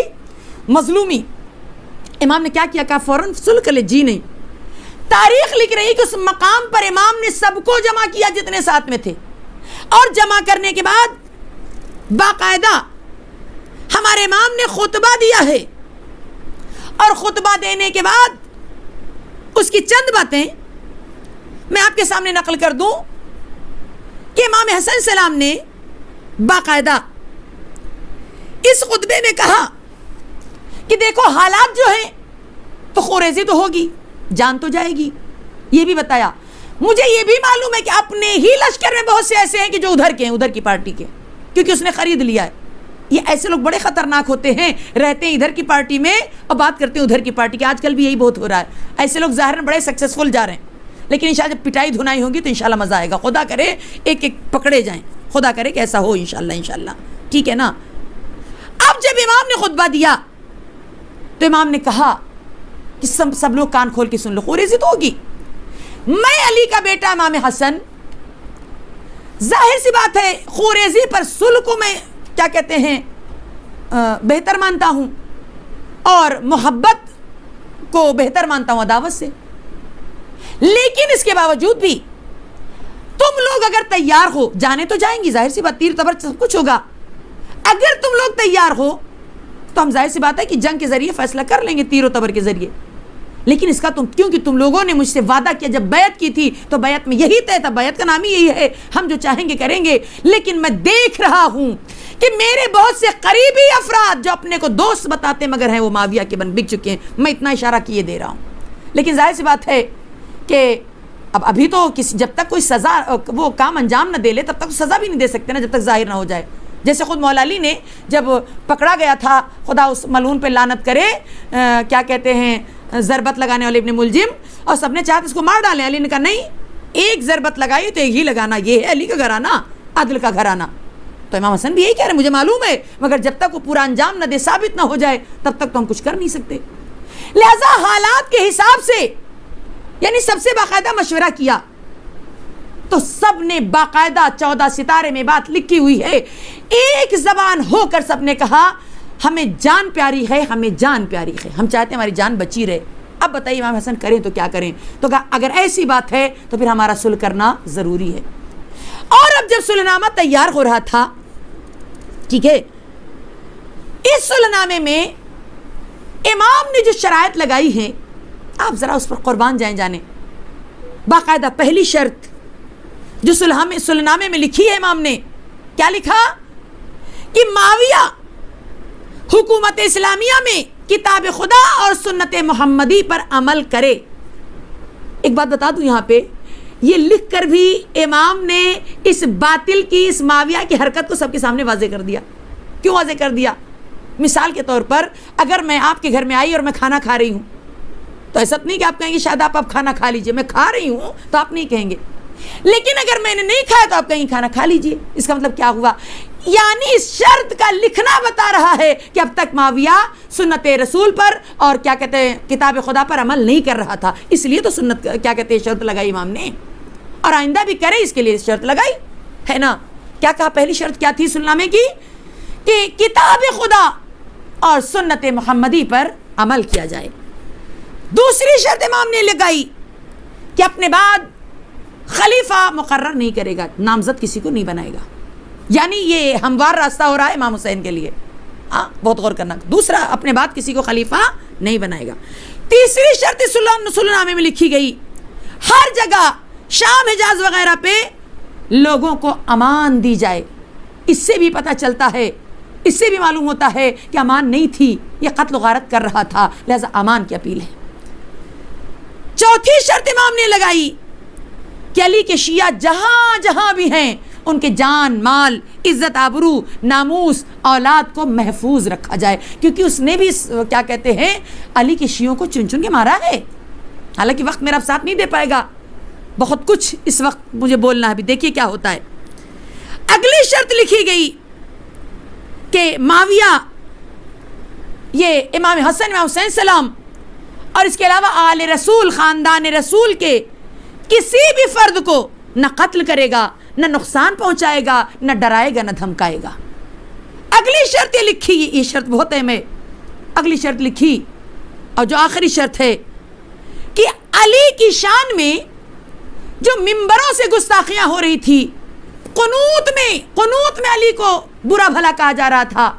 مظلومی. امام نے کیا کیا؟ کہا فوراً صلح کر لے. جی نہیں. تاریخ لکھ رہی کہ اس مقام پر امام نے سب کو جمع کیا جتنے ساتھ میں تھے، اور جمع کرنے کے بعد باقاعدہ ہمارے امام نے خطبہ دیا ہے، اور خطبہ دینے کے بعد اس کی چند باتیں میں آپ کے سامنے نقل کر دوں کہ امام حسن السلام نے باقاعدہ اس خطبے میں کہا کہ دیکھو حالات جو ہیں تو خوریزی تو ہوگی، جان تو جائے گی. یہ بھی بتایا مجھے یہ بھی معلوم ہے کہ اپنے ہی لشکر میں بہت سے ایسے ہیں کہ جو ادھر کے ہیں، ادھر کی پارٹی کے، کیونکہ اس نے خرید لیا ہے. یہ ایسے لوگ بڑے خطرناک ہوتے ہیں، رہتے ہیں ادھر کی پارٹی میں اور بات کرتے ہیں ادھر کی پارٹی کی. آج کل بھی یہی بہت ہو رہا ہے. ایسے لوگ ظاہر بڑے سکسیسفل جا رہے ہیں، لیکن انشاءاللہ جب پٹائی دھنائی ہوگی تو انشاءاللہ مزہ آئے گا. خدا کرے ایک ایک پکڑے جائیں، خدا کرے کہ ایسا ہو انشاءاللہ. ٹھیک ہے نا. اب جب امام نے خطبہ دیا تو امام نے کہا کہ سب لوگ کان کھول کے سن لو، خوریزی تو ہوگی. میں علی کا بیٹا امام حسن، ظاہر سی بات ہے خوریزی پر صلح کو میں کیا کہتے ہیں بہتر مانتا ہوں، اور محبت کو بہتر مانتا ہوں عداوت سے. لیکن اس کے باوجود بھی تم لوگ اگر تیار ہو، جانے تو جائیں گی، ظاہر سی بات، تیر تبر سب کچھ ہوگا. اگر تم لوگ تیار ہو تو ہم ظاہر سی بات ہے کہ جنگ کے ذریعے فیصلہ کر لیں گے، تیر و تبر کے ذریعے. لیکن اس کا کیونکہ تم لوگوں نے مجھ سے وعدہ کیا، جب بیعت کی تھی تو بیعت میں یہی طے تھا، بیعت کا نام ہی یہی ہے، ہم جو چاہیں گے کریں گے، لیکن میں دیکھ رہا ہوں کہ میرے بہت سے قریبی افراد جو اپنے کو دوست بتاتے مگر ہیں وہ معاویہ کے بن بک چکے ہیں. میں اتنا اشارہ کیے دے رہا ہوں. لیکن ظاہر سی بات ہے کہ ابھی تو جب تک کوئی سزا وہ کام انجام نہ دے لے تب تک سزا بھی نہیں دے سکتے نا، جب تک ظاہر نہ ہو جائے. جیسے خود مولا علی نے جب پکڑا گیا تھا، خدا اس ملعون پہ لعنت کرے، کیا کہتے ہیں، ضربت لگانے والے ابن ملجم، اور سب نے چاہا اس کو مار ڈالیں. علی نے کہا نہیں، ایک ضربت لگائی تو ایک ہی لگانا، یہ ہے علی کا گھرانہ، عدل کا گھرانہ. تو امام حسن بھی یہی کہہ رہے ہیں، مجھے معلوم ہے مگر جب تک وہ پورا انجام نہ دے، ثابت نہ ہو جائے، تب تک تو ہم کچھ کر نہیں سکتے. لہذا حالات کے حساب سے یعنی سب سے باقاعدہ مشورہ کیا تو سب نے باقاعدہ 14 ستارے میں بات لکھی ہوئی ہے، ایک زبان ہو کر سب نے کہا ہمیں جان پیاری ہے، ہمیں جان پیاری ہے، ہم چاہتے ہیں ہماری جان بچی رہے. اب بتائیے امام حسن کریں تو کیا کریں؟ تو کہا اگر ایسی بات ہے تو پھر ہمارا صلح کرنا ضروری ہے. اور اب جب صلح نامہ تیار ہو رہا تھا، ٹھیک ہے، اس صلح نامے میں امام نے جو شرائط لگائی ہیں آپ ذرا اس پر قربان جائیں جانے. باقاعدہ پہلی شرط جو صلح نامے میں لکھی ہے امام نے، کیا لکھا کہ معاویہ حکومت اسلامیہ میں کتاب خدا اور سنت محمدی پر عمل کرے. ایک بات بتا دوں یہاں پہ، یہ لکھ کر بھی امام نے اس باطل کی، اس معاویہ کی حرکت کو سب کے سامنے واضح کر دیا. کیوں واضح کر دیا؟ مثال کے طور پر اگر میں آپ کے گھر میں آئی اور میں کھانا کھا رہی ہوں تو ایسا نہیں کہ آپ کہیں گے شاید آپ کھانا کھا لیجئے، میں کھا رہی ہوں تو آپ نہیں کہیں گے. لیکن اگر میں نے نہیں کھایا تو آپ کہیں کھانا کھا لیجئے. اس کا مطلب کیا ہوا؟ یعنی اس شرط کا لکھنا بتا رہا ہے کہ اب تک معاویہ سنت رسول پر اور کیا کہتے ہیں کتاب خدا پر عمل نہیں کر رہا تھا، اس لیے تو سنت کیا کہتے ہیں شرط لگائی امام نے، اور آئندہ بھی کرے اس کے لیے شرط لگائی ہے نا. کیا کہا؟ پہلی شرط کیا تھی صلح نامے کی؟ کہ کتاب خدا اور سنت محمدی پر عمل کیا جائے. دوسری شرط امام نے لگائی کہ اپنے بعد خلیفہ مقرر نہیں کرے گا، نامزد کسی کو نہیں بنائے گا. یعنی یہ ہموار راستہ ہو رہا ہے امام حسین کے لیے، بہت غور کرنا. دوسرا، اپنے بعد کسی کو خلیفہ نہیں بنائے گا. تیسری شرط صلح نامے میں لکھی گئی، ہر جگہ شام حجاز وغیرہ پہ لوگوں کو امان دی جائے. اس سے بھی پتہ چلتا ہے، اس سے بھی معلوم ہوتا ہے کہ امان نہیں تھی، یہ قتل و غارت کر رہا تھا، لہذا امان کی اپیل ہے. چوتھی شرط امام نے لگائی کہ علی کے شیعہ جہاں جہاں بھی ہیں ان کے جان، مال، عزت، آبرو، ناموس، اولاد کو محفوظ رکھا جائے، کیونکہ اس نے بھی کیا کہتے ہیں علی کے شیعوں کو چن چن کے مارا ہے. حالانکہ وقت میرا ساتھ نہیں دے پائے گا، بہت کچھ اس وقت مجھے بولنا ہے، ابھی دیکھیے کیا ہوتا ہے. اگلی شرط لکھی گئی کہ معاویہ یہ امام حسن، امام حسین السلام اور اس کے علاوہ آل رسول، خاندان رسول کے کسی بھی فرد کو نہ قتل کرے گا، نہ نقصان پہنچائے گا، نہ ڈرائے گا، نہ دھمکائے گا. اگلی شرط یہ لکھی، یہ شرط بہت اہم ہے. اگلی شرط لکھی اور جو آخری شرط ہے کہ علی کی شان میں جو ممبروں سے گستاخیاں ہو رہی تھی، قنوت میں علی کو برا بھلا کہا جا رہا تھا،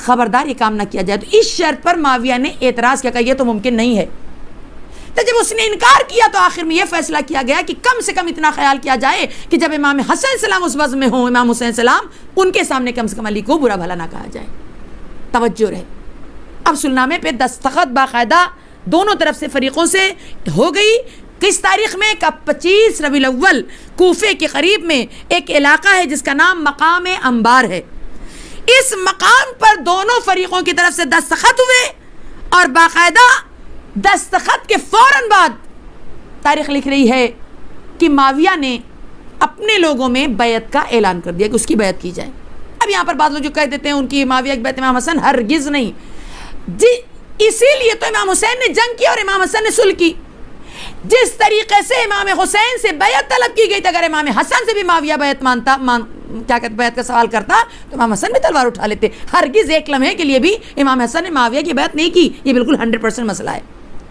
خبردار یہ کام نہ کیا جائے. تو اس شرط پر معاویہ نے اعتراض کیا کہ یہ تو ممکن نہیں ہے. تو جب اس نے انکار کیا تو آخر میں یہ فیصلہ کیا گیا کہ کم سے کم اتنا خیال کیا جائے کہ جب امام حسن السلام اس وضع میں ہوں، امام حسین السلام، ان کے سامنے کم سے کم علی کو برا بھلا نہ کہا جائے. توجہ رہے. اب صلح نامے پہ دستخط باقاعدہ دونوں طرف سے فریقوں سے ہو گئی. کس تاریخ میں؟ 25 ربیع الاول، کوفے کے قریب میں ایک علاقہ ہے جس کا نام مقام انبار ہے. اس مقام پر دونوں فریقوں کی طرف سے دستخط ہوئے اور باقاعدہ دستخط کے فوراً بعد تاریخ لکھ رہی ہے کہ معاویہ نے اپنے لوگوں میں بیعت کا اعلان کر دیا کہ اس کی بیعت کی جائے. اب یہاں پر بعض لوگ جو کہہ دیتے ہیں ان کی معاویہ کی بیعت امام حسن، ہرگز نہیں جی. اسی لیے تو امام حسین نے جنگ کی اور امام حسن نے صلح کی. جس طریقے سے امام حسین سے بیعت طلب کی گئی تھی، اگر امام حسن سے بھی معاویہ بیعت کیا کہتے بیعت کا سوال کرتا تو امام حسن بھی تلوار اٹھا لیتے. ہرگز ایک لمحے کے لیے بھی امام حسن نے معاویہ کی بیعت نہیں کی. یہ بالکل 100% مسئلہ ہے.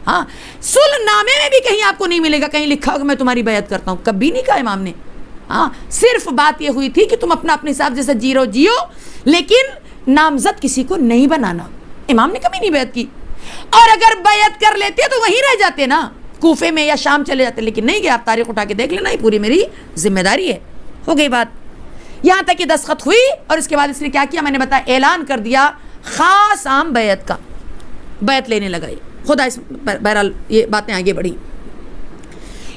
ہاں، صلح نامے میں بھی کہیں آپ کو نہیں ملے گا کہیں لکھا ہوگا میں تمہاری بیعت کرتا ہوں، کبھی نہیں کہا امام نے. ہاں، صرف بات یہ ہوئی تھی کہ تم اپنے حساب جیسے جیو لیکن نامزد کسی کو نہیں بنانا. امام نے کبھی نہیں بیعت کی. اور اگر بیعت کر لیتے تو وہیں رہ جاتے نا، کوفے میں یا شام چلے جاتے، لیکن نہیں گئے. آپ تاریخ اٹھا کے دیکھ لینا، یہ پوری میری ذمہ داری ہے. ہو گئی بات. یہاں تک کہ دستخط ہوئی اور اس کے بعد اس نے کیا کیا میں نے بتایا، اعلان کر دیا خاص عام بیعت کا. بیعت لینے لگا یہ خدا. اس بہرحال یہ باتیں آگے بڑھی.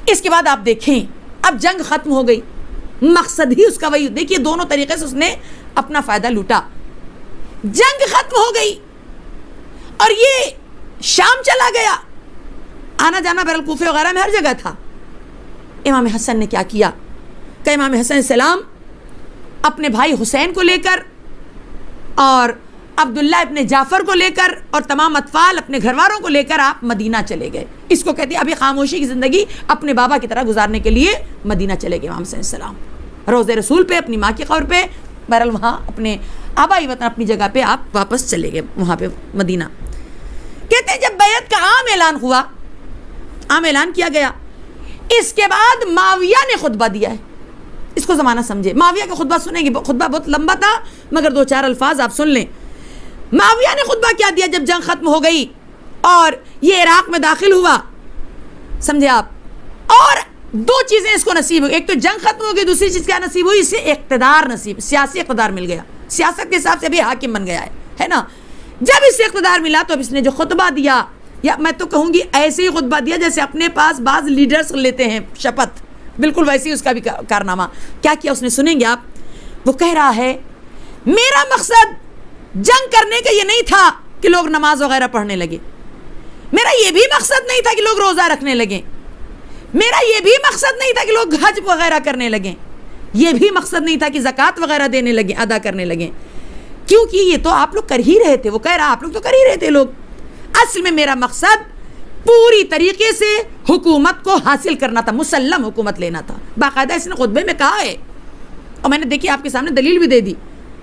اس کے بعد آپ دیکھیں اب جنگ ختم ہو گئی، مقصد ہی اس کا وہی. دیکھیے دونوں طریقے سے اس نے اپنا فائدہ لوٹا. جنگ ختم ہو گئی اور یہ شام چلا گیا. آنا جانا بہرحال کوفے وغیرہ میں ہر جگہ تھا. امام حسن نے کیا کیا کہ امام حسن السلام اپنے بھائی حسین کو لے کر اور عبداللہ ابن جعفر کو لے کر اور تمام اطفال اپنے گھر والوں کو لے کر آپ مدینہ چلے گئے. اس کو کہتے ہیں ابھی خاموشی کی زندگی اپنے بابا کی طرح گزارنے کے لیے مدینہ چلے گئے امام حسن السلام. روضہ رسول پہ، اپنی ماں کی قبر پہ، بہرحال وہاں اپنے آبائی وطن اپنی جگہ پہ آپ واپس چلے گئے وہاں پہ مدینہ. کہتے ہیں جب بیعت کا عام اعلان ہوا، عام اعلان کیا گیا، اس کے بعد معاویہ نے خطبہ دیا ہے. اس کو زمانہ سمجھے. معاویہ کا خطبہ سنیں گے، خطبہ بہت لمبا تھا مگر 2-4 الفاظ آپ سن لیں. معاویہ نے خطبہ کیا دیا جب جنگ ختم ہو گئی اور یہ عراق میں داخل ہوا. سمجھے آپ؟ اور 2 چیزیں اس کو نصیب ہوئی. ایک تو جنگ ختم ہو گئی، دوسری چیز کیا نصیب ہوئی؟ اسے اقتدار نصیب، سیاسی اقتدار مل گیا. سیاست کے حساب سے ابھی حاکم بن گیا ہے نا. جب اسے اقتدار ملا تو اب اس نے جو خطبہ دیا، یا میں تو کہوں گی ایسے ہی خطبہ دیا جیسے اپنے پاس بعض لیڈرز لیتے ہیں شپت، بالکل ویسے ہی اس کا بھی کارنامہ. کیا کیا اس نے سنیں گے آپ. وہ کہہ رہا ہے میرا مقصد جنگ کرنے کا یہ نہیں تھا کہ لوگ نماز وغیرہ پڑھنے لگے. میرا یہ بھی مقصد نہیں تھا کہ لوگ روزہ رکھنے لگیں. میرا یہ بھی مقصد نہیں تھا کہ لوگ حج وغیرہ کرنے لگیں. یہ بھی مقصد نہیں تھا کہ زکوٰۃ وغیرہ دینے لگیں، ادا کرنے لگیں، کیونکہ یہ تو آپ لوگ کر ہی رہے تھے. وہ کہہ رہا آپ لوگ تو کر ہی رہے تھے لوگ. اصل میں میرا مقصد پوری طریقے سے حکومت کو حاصل کرنا تھا، مسلم حکومت لینا تھا. باقاعدہ اس نے خطبے میں کہا ہے اور میں نے دیکھی آپ کے سامنے دلیل بھی دے دی،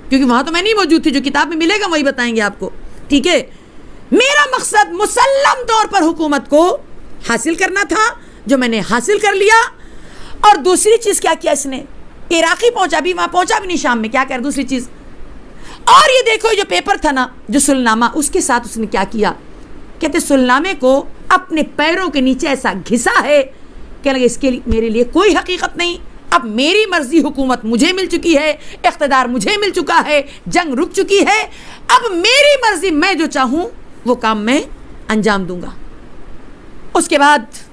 کیونکہ وہاں تو میں نہیں موجود تھی. جو کتاب میں ملے گا وہی بتائیں گے آپ کو. ٹھیک ہے، میرا مقصد مسلم طور پر حکومت کو حاصل کرنا تھا، جو میں نے حاصل کر لیا. اور دوسری چیز کیا کیا اس نے، عراقی پہنچا بھی، وہاں پہنچا بھی نہیں شام میں. کیا کر دوسری چیز، اور یہ دیکھو جو پیپر تھا نا، جو سلنامہ، اس کے ساتھ اس نے کیا کیا. کہتے سلنامے کو اپنے پیروں کے نیچے ایسا گھسا ہے کہ لگے اس کے لیے میرے لیے کوئی حقیقت نہیں. اب میری مرضی حکومت مجھے مل چکی ہے، اقتدار مجھے مل چکا ہے، جنگ رک چکی ہے. اب میری مرضی، میں جو چاہوں وہ کام میں انجام دوں گا. اس کے بعد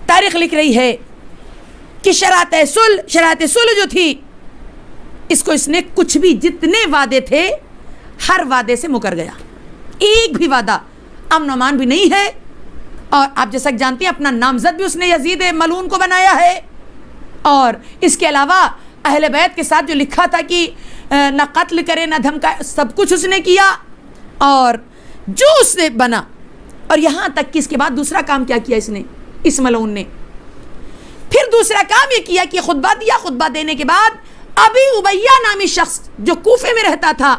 تاریخ لکھ رہی ہے کہ شرائط صلح جو تھی، اس کو اس نے کچھ بھی جتنے وعدے تھے ہر وعدے سے مکر گیا. ایک بھی وعدہ امن و امان بھی نہیں ہے. اور آپ جیسا کہ جانتے ہیں اپنا نامزد بھی اس نے یزید ملعون کو بنایا ہے. اور اس کے علاوہ اہل بیت کے ساتھ جو لکھا تھا کہ نہ قتل کرے نہ دھمکائے، سب کچھ اس نے کیا اور جو اس نے بنا. اور یہاں تک کہ اس کے بعد دوسرا کام کیا کیا اس نے، اس ملعون نے، پھر دوسرا کام یہ کیا کہ خطبہ دیا. خطبہ دینے کے بعد ابی امیہ نامی شخص جو کوفے میں رہتا تھا،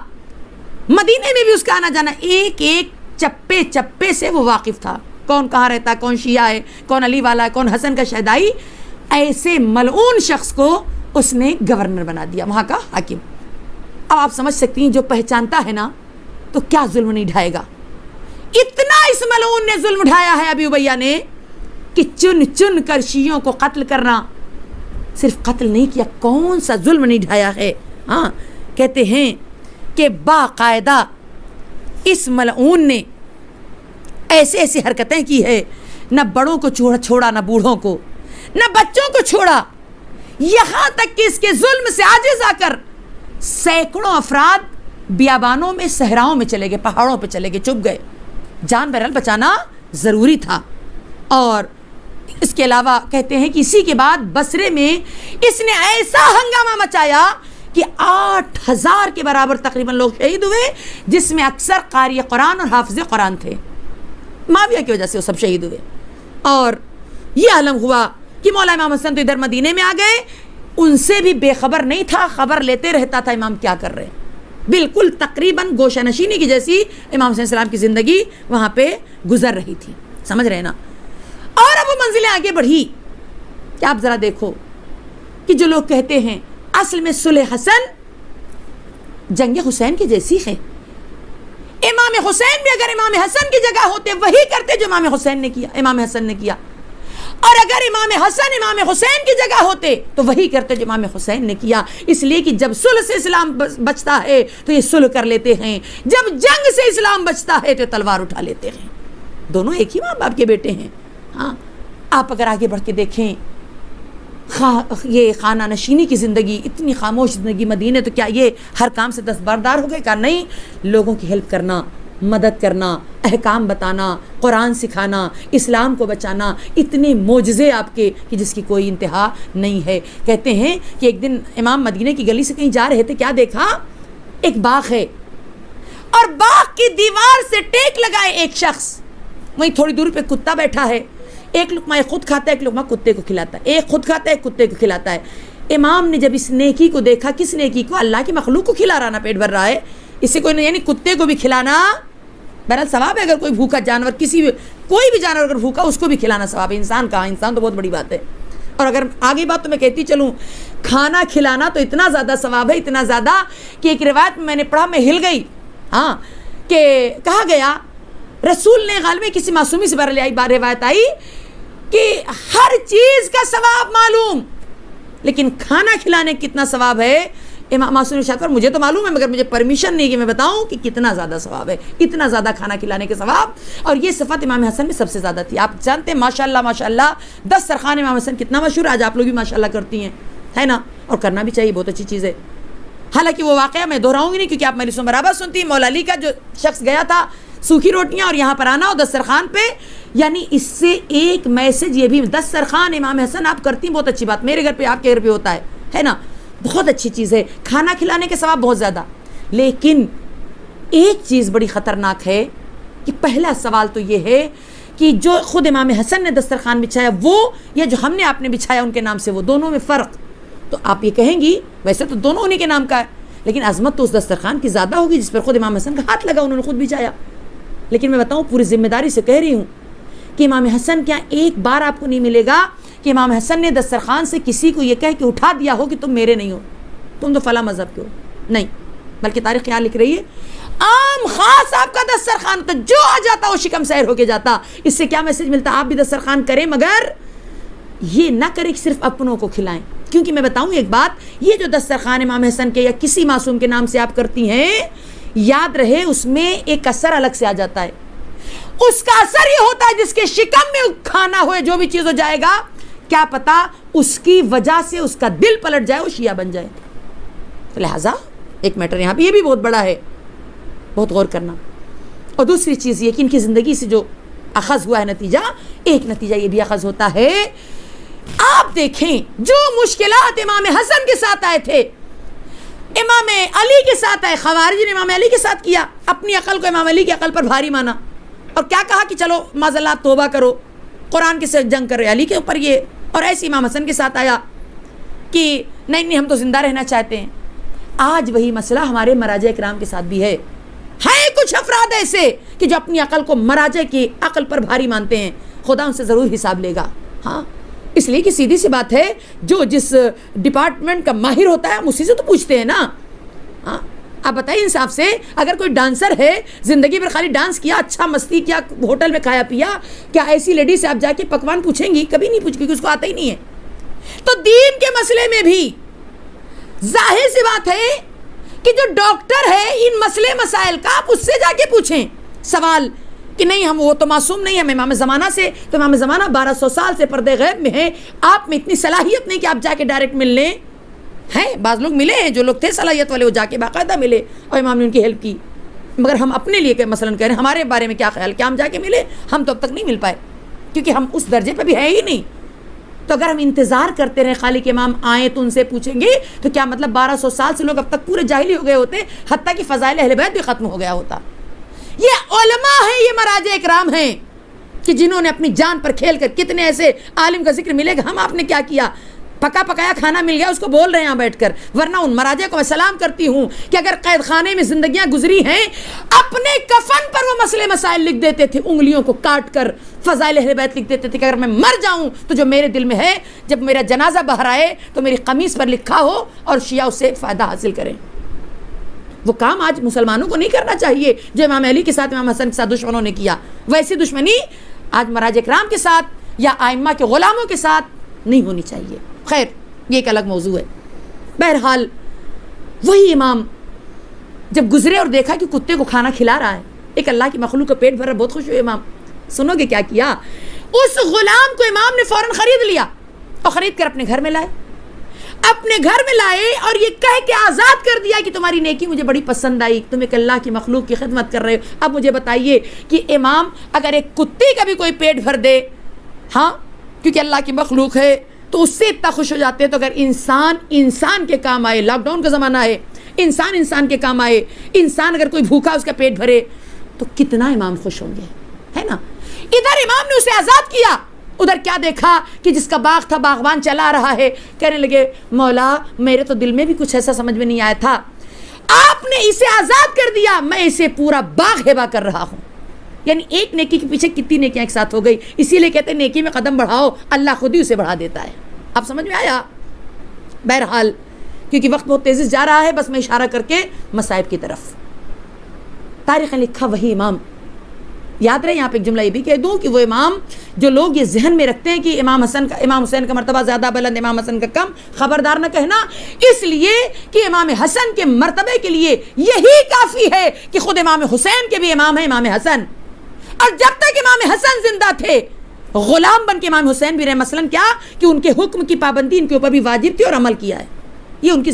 مدینے میں بھی اس کا آنا جانا، ایک ایک چپے چپے سے وہ واقف تھا. کون کہاں رہتا، کون شیعہ ہے، کون علی والا ہے، کون حسن کا شہدائی. ایسے ملعون شخص کو اس نے گورنر بنا دیا، وہاں کا حاکم. اب آپ سمجھ سکتی ہیں جو پہچانتا ہے نا تو کیا ظلم نہیں ڈھائے گا. اتنا اس ملعون نے ظلم اٹھایا ہے ابی امیہ نے کہ چن چن کر شیعوں کو قتل کرنا. صرف قتل نہیں کیا، کون سا ظلم نہیں ڈھایا ہے. ہاں، کہتے ہیں کہ باقاعدہ اس ملعون نے ایسے ایسی حرکتیں کی ہے، نہ بڑوں کو چھوڑا، نہ بوڑھوں کو، نہ بچوں کو چھوڑا. یہاں تک کہ اس کے ظلم سے عاجز آ کر سینکڑوں افراد بیابانوں میں، صحراؤں میں چلے گئے، پہاڑوں پہ چلے گئے، چھپ گئے. جان بہرحال بچانا ضروری تھا. اور اس کے علاوہ کہتے ہیں کہ اسی کے بعد بصرے میں اس نے ایسا ہنگامہ مچایا کہ 8000 کے برابر تقریباً لوگ شہید ہوئے، جس میں اکثر قاری قرآن اور حافظ قرآن تھے. معاویہ کی وجہ سے وہ سب شہید ہوئے. اور یہ عالم ہوا کہ مولا امام حسن تو ادھر مدینے میں آ گئے، ان سے بھی بے خبر نہیں تھا، خبر لیتے رہتا تھا امام کیا کر رہے ہیں. بالکل تقریباً گوشہ نشینی کی جیسی امام حسین السلام کی زندگی وہاں پہ گزر رہی تھی. سمجھ رہے نا. اور اب وہ منزلیں آگے بڑھی کہ آپ ذرا دیکھو کہ جو لوگ کہتے ہیں اصل میں صلح حسن جنگ حسین کی جیسی ہے. امام حسین بھی اگر امام حسن کی جگہ ہوتے وہی کرتے جو امام حسین نے کیا، امام حسن نے کیا، اور اگر امام حسن امام حسین کی جگہ ہوتے تو وہی کرتے جو امام حسین نے کیا. اس لیے کہ جب صلح سے اسلام بچتا ہے تو یہ صلح کر لیتے ہیں، جب جنگ سے اسلام بچتا ہے تو تلوار اٹھا لیتے ہیں. دونوں ایک ہی ماں باپ کے بیٹے ہیں. ہاں آپ اگر آگے بڑھ کے دیکھیں یہ خانہ نشینی کی زندگی، اتنی خاموش زندگی مدینے، تو کیا یہ ہر کام سے دستبردار ہو گئے؟ کہا نہیں، لوگوں کی ہیلپ کرنا، مدد کرنا، احکام بتانا، قرآن سکھانا، اسلام کو بچانا، اتنے معجزے آپ کے کہ جس کی کوئی انتہا نہیں ہے. کہتے ہیں کہ ایک دن امام مدینے کی گلی سے کہیں جا رہے تھے، کیا دیکھا؟ ایک باغ ہے اور باغ کی دیوار سے ٹیک لگائے ایک شخص، وہیں تھوڑی دور پہ کتا بیٹھا ہے، ایک لقمہ خود کھاتا ہے، ایک لقمہ کتے کو کھلاتا ہے، ایک خود کھاتا ہے ایک کتے کو کھلاتا ہے. امام نے جب اس نیکی کو دیکھا، کس نیکی کو؟ اللہ کی مخلوق کو کھلا رہا نا، پیٹ بھر رہا ہے، اس سے کوئی نہیں، یعنی کتے کو بھی کھلانا بہرحال ثواب ہے. اگر کوئی بھوکا جانور، کوئی بھی جانور اگر بھوکا اس کو بھی کھلانا ثواب ہے. انسان کہاں، انسان تو بہت بڑی بات ہے. اور اگر آگے بات تو میں کہتی چلوں، کھانا کھلانا تو اتنا زیادہ ثواب ہے، اتنا زیادہ کہ ایک روایت میں نے پڑھا، میں ہل گئی، ہاں، کہ کہا گیا رسول نے غالب کسی معصومی سے روایت آئی کہ ہر چیز کا ثواب معلوم، لیکن کھانا کھلانے کتنا ثواب ہے. امام معصوم نے ارشاد، مجھے تو معلوم ہے مگر مجھے پرمیشن نہیں کہ میں بتاؤں کہ کتنا زیادہ ثواب ہے، اتنا زیادہ کھانا کھلانے کے ثواب. اور یہ صفت امام حسن میں سب سے زیادہ تھی. آپ جانتے ہیں ماشاءاللہ ماشاءاللہ دسترخوان امام حسن کتنا مشہور ہے، آج آپ لوگ بھی ماشاءاللہ کرتی ہیں، ہے نا، اور کرنا بھی چاہیے، بہت اچھی چیز ہے. حالانکہ وہ واقعہ میں دہراؤں گی نہیں کیونکہ آپ میری سن برابر سنتی ہیں. مولا علی کا جو شخص گیا تھا سوکھی روٹیاں اور یہاں پر آنا اور دسترخوان پہ، یعنی اس سے ایک میسج یہ بھی، دسترخوان امام حسن آپ کرتی ہیں، بہت اچھی بات، میرے گھر پہ آپ کے گھر پہ ہوتا ہے نا، بہت اچھی چیز ہے، کھانا کھلانے کے ثواب بہت زیادہ. لیکن ایک چیز بڑی خطرناک ہے کہ پہلا سوال تو یہ ہے کہ جو خود امام حسن نے دسترخوان بچھایا وہ، یا جو ہم نے آپ نے بچھایا ان کے نام سے، وہ دونوں میں فرق. تو آپ یہ کہیں گی ویسے تو دونوں انہی کے نام کا ہے، لیکن عظمت تو اس دسترخوان کی زیادہ ہوگی جس پر خود امام حسن کا ہاتھ لگا، انہوں نے خود بچھایا. لیکن میں بتاؤں پوری ذمہ داری سے کہہ رہی ہوں کہ امام حسن کیا ایک بار آپ کو نہیں ملے گا کہ امام حسن نے دسترخوان سے کسی کو یہ کہہ کے اٹھا دیا ہو کہ تم میرے نہیں ہو، تم تو فلاں مذہب کے ہو، نہیں. بلکہ تاریخ یہاں لکھ رہی ہے عام خاص آپ کا دسترخوان تو جو آ جاتا وہ شکم سیر ہو کے جاتا. اس سے کیا میسج ملتا؟ آپ بھی دسترخوان کریں مگر یہ نہ کریں کہ صرف اپنوں کو کھلائیں. کیونکہ میں بتاؤں ایک بات، یہ جو دسترخوان امام حسن کے یا کسی معصوم کے نام سے آپ کرتی ہیں، یاد رہے اس میں ایک اثر الگ سے آ جاتا ہے. اس کا اثر یہ ہوتا ہے جس کے شکم میں کھانا ہوئے جو بھی چیز ہو جائے گا، کیا پتا اس کی وجہ سے اس کا دل پلٹ جائے، وہ شیعہ بن جائے. لہٰذا ایک میٹر یہاں پہ یہ بھی بہت بڑا ہے، بہت غور کرنا. اور دوسری چیز یہ کہ ان کی زندگی سے جو اخذ ہوا ہے نتیجہ، ایک نتیجہ یہ بھی اخذ ہوتا ہے، آپ دیکھیں جو مشکلات امام حسن کے ساتھ آئے تھے، امام علی کے ساتھ آئے. خوارج نے امام علی کے ساتھ کیا، اپنی عقل کو امام علی کی عقل پر بھاری مانا اور کیا کہا کہ چلو معذاللہ توبہ کرو، قرآن کے ساتھ جنگ کرو علی کے اوپر یہ. اور ایسے امام حسن کے ساتھ آیا کہ نہیں ہم تو زندہ رہنا چاہتے ہیں. آج وہی مسئلہ ہمارے مراجع اکرام کے ساتھ بھی ہے کچھ افراد ایسے کہ جو اپنی عقل کو مراجع کی عقل پر بھاری مانتے ہیں، خدا ان سے ضرور حساب لے گا. ہاں اس لیے کہ سیدھی سی بات ہے، جو جس ڈپارٹمنٹ کا ماہر ہوتا ہے ہم اسی سے تو پوچھتے ہیں نا. ہاں آپ بتائیے انصاف سے، اگر کوئی ڈانسر ہے زندگی پر خالی ڈانس کیا، اچھا مستی کیا، ہوٹل میں کھایا پیا، کیا ایسی لیڈی سے آپ جا کے پکوان پوچھیں گی؟ کبھی نہیں پوچھیں گی، اس کو آتا ہی نہیں ہے. تو دین کے مسئلے میں بھی ظاہر سی بات ہے کہ جو ڈاکٹر ہے ان مسئلے مسائل کا، آپ اس سے جا کے پوچھیں سوال کہ نہیں ہم وہ تو معصوم نہیں، ہم امام زمانہ سے، تو امام زمانہ 1200 سال سے پردے غیب میں ہے، آپ میں اتنی صلاحیت نہیں کہ آپ جا کے ڈائریکٹ مل لیں. ہیں بعض لوگ ملے ہیں، جو لوگ تھے صلاحیت والے وہ جا کے باقاعدہ ملے اور امام نے ان کی ہیلپ کی. مگر ہم اپنے لیے کہ مثلاً کہہ رہے ہیں ہمارے بارے میں کیا خیال، کیا ہم جا کے ملے؟ ہم تو اب تک نہیں مل پائے کیونکہ ہم اس درجے پہ بھی ہے ہی نہیں. تو اگر ہم انتظار کرتے رہے خالق امام آئیں تو ان سے پوچھیں گے تو کیا مطلب 1200 سال سے لوگ اب تک پورے جاہلی ہو گئے ہوتے، حتیٰ کہ فضائل اہل بیت بھی ختم ہو گیا ہوتا. یہ علماء ہیں، یہ مراجع اکرام ہیں کہ جنہوں نے اپنی جان پر کھیل کر، کتنے ایسے عالم کا ذکر ملے گا ہم آپ نے کیا کیا، پکا پکایا کھانا مل گیا اس کو بول رہے ہیں بیٹھ کر. ورنہ ان مراجع کو میں سلام کرتی ہوں کہ اگر قید خانے میں زندگیاں گزری ہیں، اپنے کفن پر وہ مسئلے مسائل لکھ دیتے تھے، انگلیوں کو کاٹ کر فضائل اہل بیت لکھ دیتے تھے کہ اگر میں مر جاؤں تو جو میرے دل میں ہے، جب میرا جنازہ باہر آئے تو میری قمیص پر لکھا ہو اور شیعہ اس سے فائدہ حاصل کریں. وہ کام آج مسلمانوں کو نہیں کرنا چاہیے جو امام علی کے ساتھ امام حسن کے ساتھ دشمنوں نے کیا. ویسی دشمنی آج مراجع کرام کے ساتھ یا ائمہ کے غلاموں کے ساتھ نہیں ہونی چاہیے. خیر یہ ایک الگ موضوع ہے. بہرحال وہی امام جب گزرے اور دیکھا کہ کتے کو کھانا کھلا رہا ہے, ایک اللہ کی مخلوق کا پیٹ بھر رہا, بہت خوش ہوئے امام. سنو گے کیا کیا؟ اس غلام کو امام نے فوراً خرید لیا اور خرید کر اپنے گھر میں لائے. اپنے گھر میں لائے اور یہ کہہ کے آزاد کر دیا کہ تمہاری نیکی مجھے بڑی پسند آئی, تم ایک اللہ کی مخلوق کی خدمت کر رہے ہو. اب مجھے بتائیے کہ امام اگر ایک کتے کا بھی کوئی پیٹ بھر دے, ہاں کیونکہ اللہ کی مخلوق ہے, تو اس سے اتنا خوش ہو جاتے ہیں. تو اگر انسان کے کام آئے, لاک ڈاؤن کا زمانہ ہے, انسان کے کام آئے, انسان اگر کوئی بھوکا اس کا پیٹ بھرے تو کتنا امام خوش ہوں گے, ہے نا. ادھر امام نے اسے آزاد کیا, ادھر کیا دیکھا کہ جس کا باغ تھا باغبان چلا رہا ہے, کہنے لگے مولا میرے تو دل میں بھی کچھ ایسا سمجھ میں نہیں آیا تھا, آپ نے اسے آزاد کر دیا, میں اسے پورا باغ ہبا کر رہا ہوں. یعنی ایک نیکی کے پیچھے کتنی نیکیاں ایک ساتھ ہو گئی. اسی لیے کہتے ہیں نیکی میں قدم بڑھاؤ, اللہ خود ہی اسے بڑھا دیتا ہے. اب سمجھ میں آیا؟ بہرحال کیونکہ وقت بہت تیزی سے جا رہا ہے, بس میں اشارہ کر کے مصائب کی طرف. تاریخ نے لکھا وہی امام, یاد رہے یہاں پہ ایک جملہ یہ بھی کہہ دوں کہ وہ امام جو لوگ یہ ذہن میں رکھتے ہیں کہ امام حسین کا مرتبہ زیادہ بلند, امام حسن کا کم, خبردار نہ کہنا, اس لیے کہ امام حسن کے مرتبے کے لیے یہی کافی ہے کہ خود امام حسین کے بھی امام ہیں امام حسن, اور جب تک امام حسن زندہ تھے غلام بن کے امام حسین بھی رہے. مثلا کیا کہ ان کے حکم کی پابندی ان کے اوپر بھی واجب تھی اور عمل کیا ہے, یہ ان کی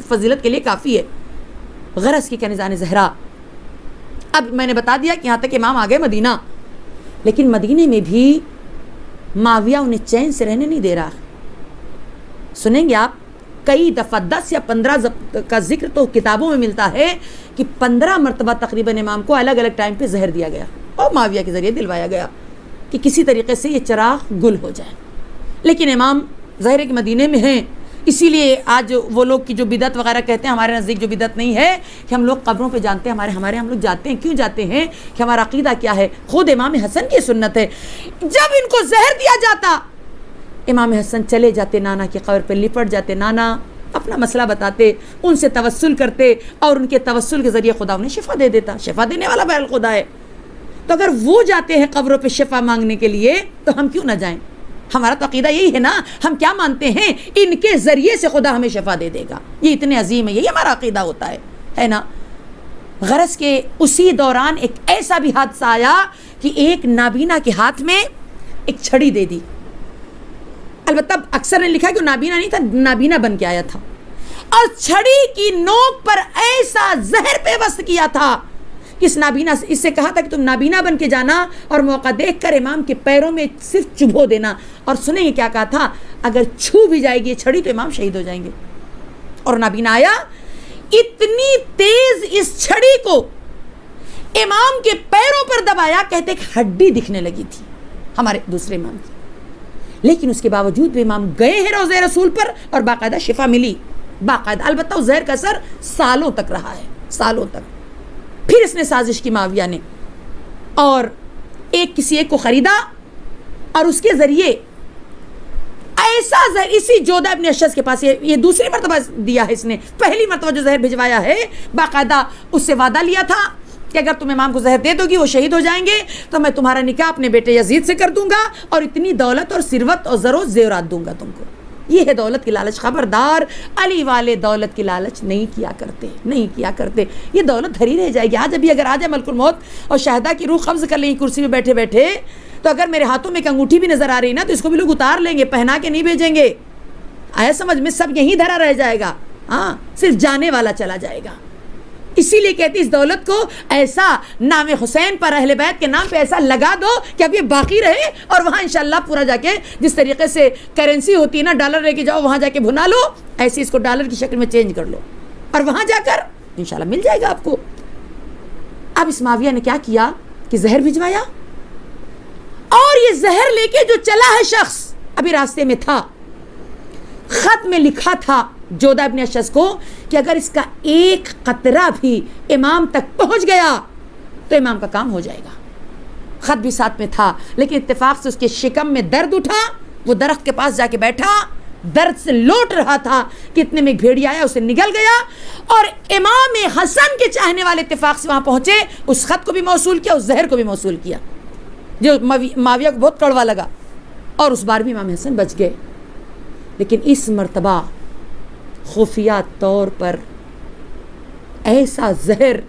فضیلت کے لیے کافی ہے. غرض کی کنیزان زہرا, اب میں نے بتا دیا کہ یہاں تک امام آ گئے مدینہ, لیکن مدینے میں بھی معاویہ انہیں چین سے رہنے نہیں دے رہا. سنیں گے آپ, کئی دفعہ 10 یا 15 کا ذکر تو کتابوں میں ملتا ہے کہ 15 مرتبہ تقریباً امام کو الگ الگ ٹائم پہ زہر دیا گیا اور معاویہ کے ذریعے دلوایا گیا کہ کسی طریقے سے یہ چراغ گل ہو جائے. لیکن امام ظاہر ہے کہ مدینے میں ہیں, اسی لیے آج وہ لوگ کی جو بدعت وغیرہ کہتے ہیں, ہمارے نزدیک جو بدعت نہیں ہے کہ ہم لوگ قبروں پہ جانتے ہیں, ہمارے ہم لوگ جاتے ہیں. کیوں جاتے ہیں کہ ہمارا عقیدہ کیا ہے؟ خود امام حسن کی سنت ہے. جب ان کو زہر دیا جاتا, امام حسن چلے جاتے نانا کی قبر پہ, لپٹ جاتے, نانا اپنا مسئلہ بتاتے, ان سے توسل کرتے, اور ان کے توسل کے ذریعے خدا انہیں شفا دے دیتا. شفا دینے والا بہل خدا ہے. تو اگر وہ جاتے ہیں قبروں پہ شفا مانگنے کے لیے تو ہم کیوں نہ جائیں؟ ہمارا تو عقیدہ یہی ہے نا, ہم کیا مانتے ہیں, ان کے ذریعے سے خدا ہمیں شفا دے دے گا, یہ اتنے عظیم ہے, یہی ہمارا عقیدہ ہوتا ہے نا. غرض کے اسی دوران ایک ایسا بھی حادثہ آیا کہ ایک نابینا کے ہاتھ میں ایک چھڑی دے دی. البتہ اکثر نے لکھا کہ وہ نابینا نہیں تھا, نابینا بن کے آیا تھا, اور چھڑی کی نوک پر ایسا زہر پیوست کیا تھا کہ اس سے کہا تھا کہ تم نابینا بن کے جانا اور موقع دیکھ کر امام کے پیروں میں صرف چبھو دینا. اور سنیں گے کیا کہا تھا, اگر چھو بھی جائے گی چھڑی تو امام شہید ہو جائیں گے. اور نابینا آیا, اتنی تیز اس چھڑی کو امام کے پیروں پر دبایا, کہتے کہ ہڈی دکھنے لگی تھی ہمارے دوسرے امام کی. لیکن اس کے باوجود بھی امام گئے ہیں روضہ رسول پر اور باقاعدہ شفا ملی, باقاعدہ. البتہ اس زہر کا اثر سالوں تک رہا ہے, سالوں تک. پھر اس نے سازش کی معاویہ نے, اور کسی ایک کو خریدا, اور اس کے ذریعے ایسا زہر اسی جودہ ابن اشعث کے پاس, یہ دوسری مرتبہ دیا ہے اس نے, پہلی مرتبہ جو زہر بھجوایا ہے باقاعدہ اس سے وعدہ لیا تھا کہ اگر تم امام کو زہر دے دو گی وہ شہید ہو جائیں گے تو میں تمہارا نکاح اپنے بیٹے یزید سے کر دوں گا, اور اتنی دولت اور ثروت اور زر و زیورات دوں گا تم کو. یہ ہے دولت کی لالچ. خبردار, علی والے دولت کی لالچ نہیں کیا کرتے. یہ دولت دھری رہ جائے گی. آج ابھی اگر آ جائے ملک الموت اور شہدا کی روح قبض کر لیں کرسی میں بیٹھے بیٹھے, تو اگر میرے ہاتھوں میں ایک انگوٹھی بھی نظر آ رہی نا تو اس کو بھی لوگ اتار لیں گے, پہنا کے نہیں بھیجیں گے. آیا سمجھ میں؟ سب یہیں دھرا رہ جائے گا, ہاں صرف جانے والا چلا جائے گا. اسی لیے کہتی اس دولت کو ایسا نام حسین پر, اہل بیت کے نام پہ ایسا لگا دو کہ اب یہ باقی رہے, اور وہاں انشاءاللہ پورا جا کے جس طریقے سے کرنسی ہوتی ہے نا, ڈالر لے کے جاؤ وہاں جا کے بھنا لو, ایسے اس کو ڈالر کی شکل میں چینج کر لو, اور وہاں جا کر انشاءاللہ مل جائے گا آپ کو. اب اس معاویہ نے کیا کیا کہ زہر بھجوایا, اور یہ زہر لے کے جو چلا ہے شخص, ابھی راستے میں تھا, خط میں لکھا تھا جودہ ابن اشعث کو کہ اگر اس کا ایک قطرہ بھی امام تک پہنچ گیا تو امام کا کام ہو جائے گا. خط بھی ساتھ میں تھا, لیکن اتفاق سے اس کے شکم میں درد اٹھا, وہ درخت کے پاس جا کے بیٹھا, درد سے لوٹ رہا تھا کہ اتنے میں ایک بھیڑیا آیا، اسے نگل گیا، اور امام حسن کے چاہنے والے اتفاق سے وہاں پہنچے، اس خط کو بھی موصول کیا، اس زہر کو بھی موصول کیا جو معاویہ کو بہت کڑوا لگا، اور اس بار بھی امام حسن بچ گئے۔ لیکن اس مرتبہ خفیہ طور پر ایسا زہر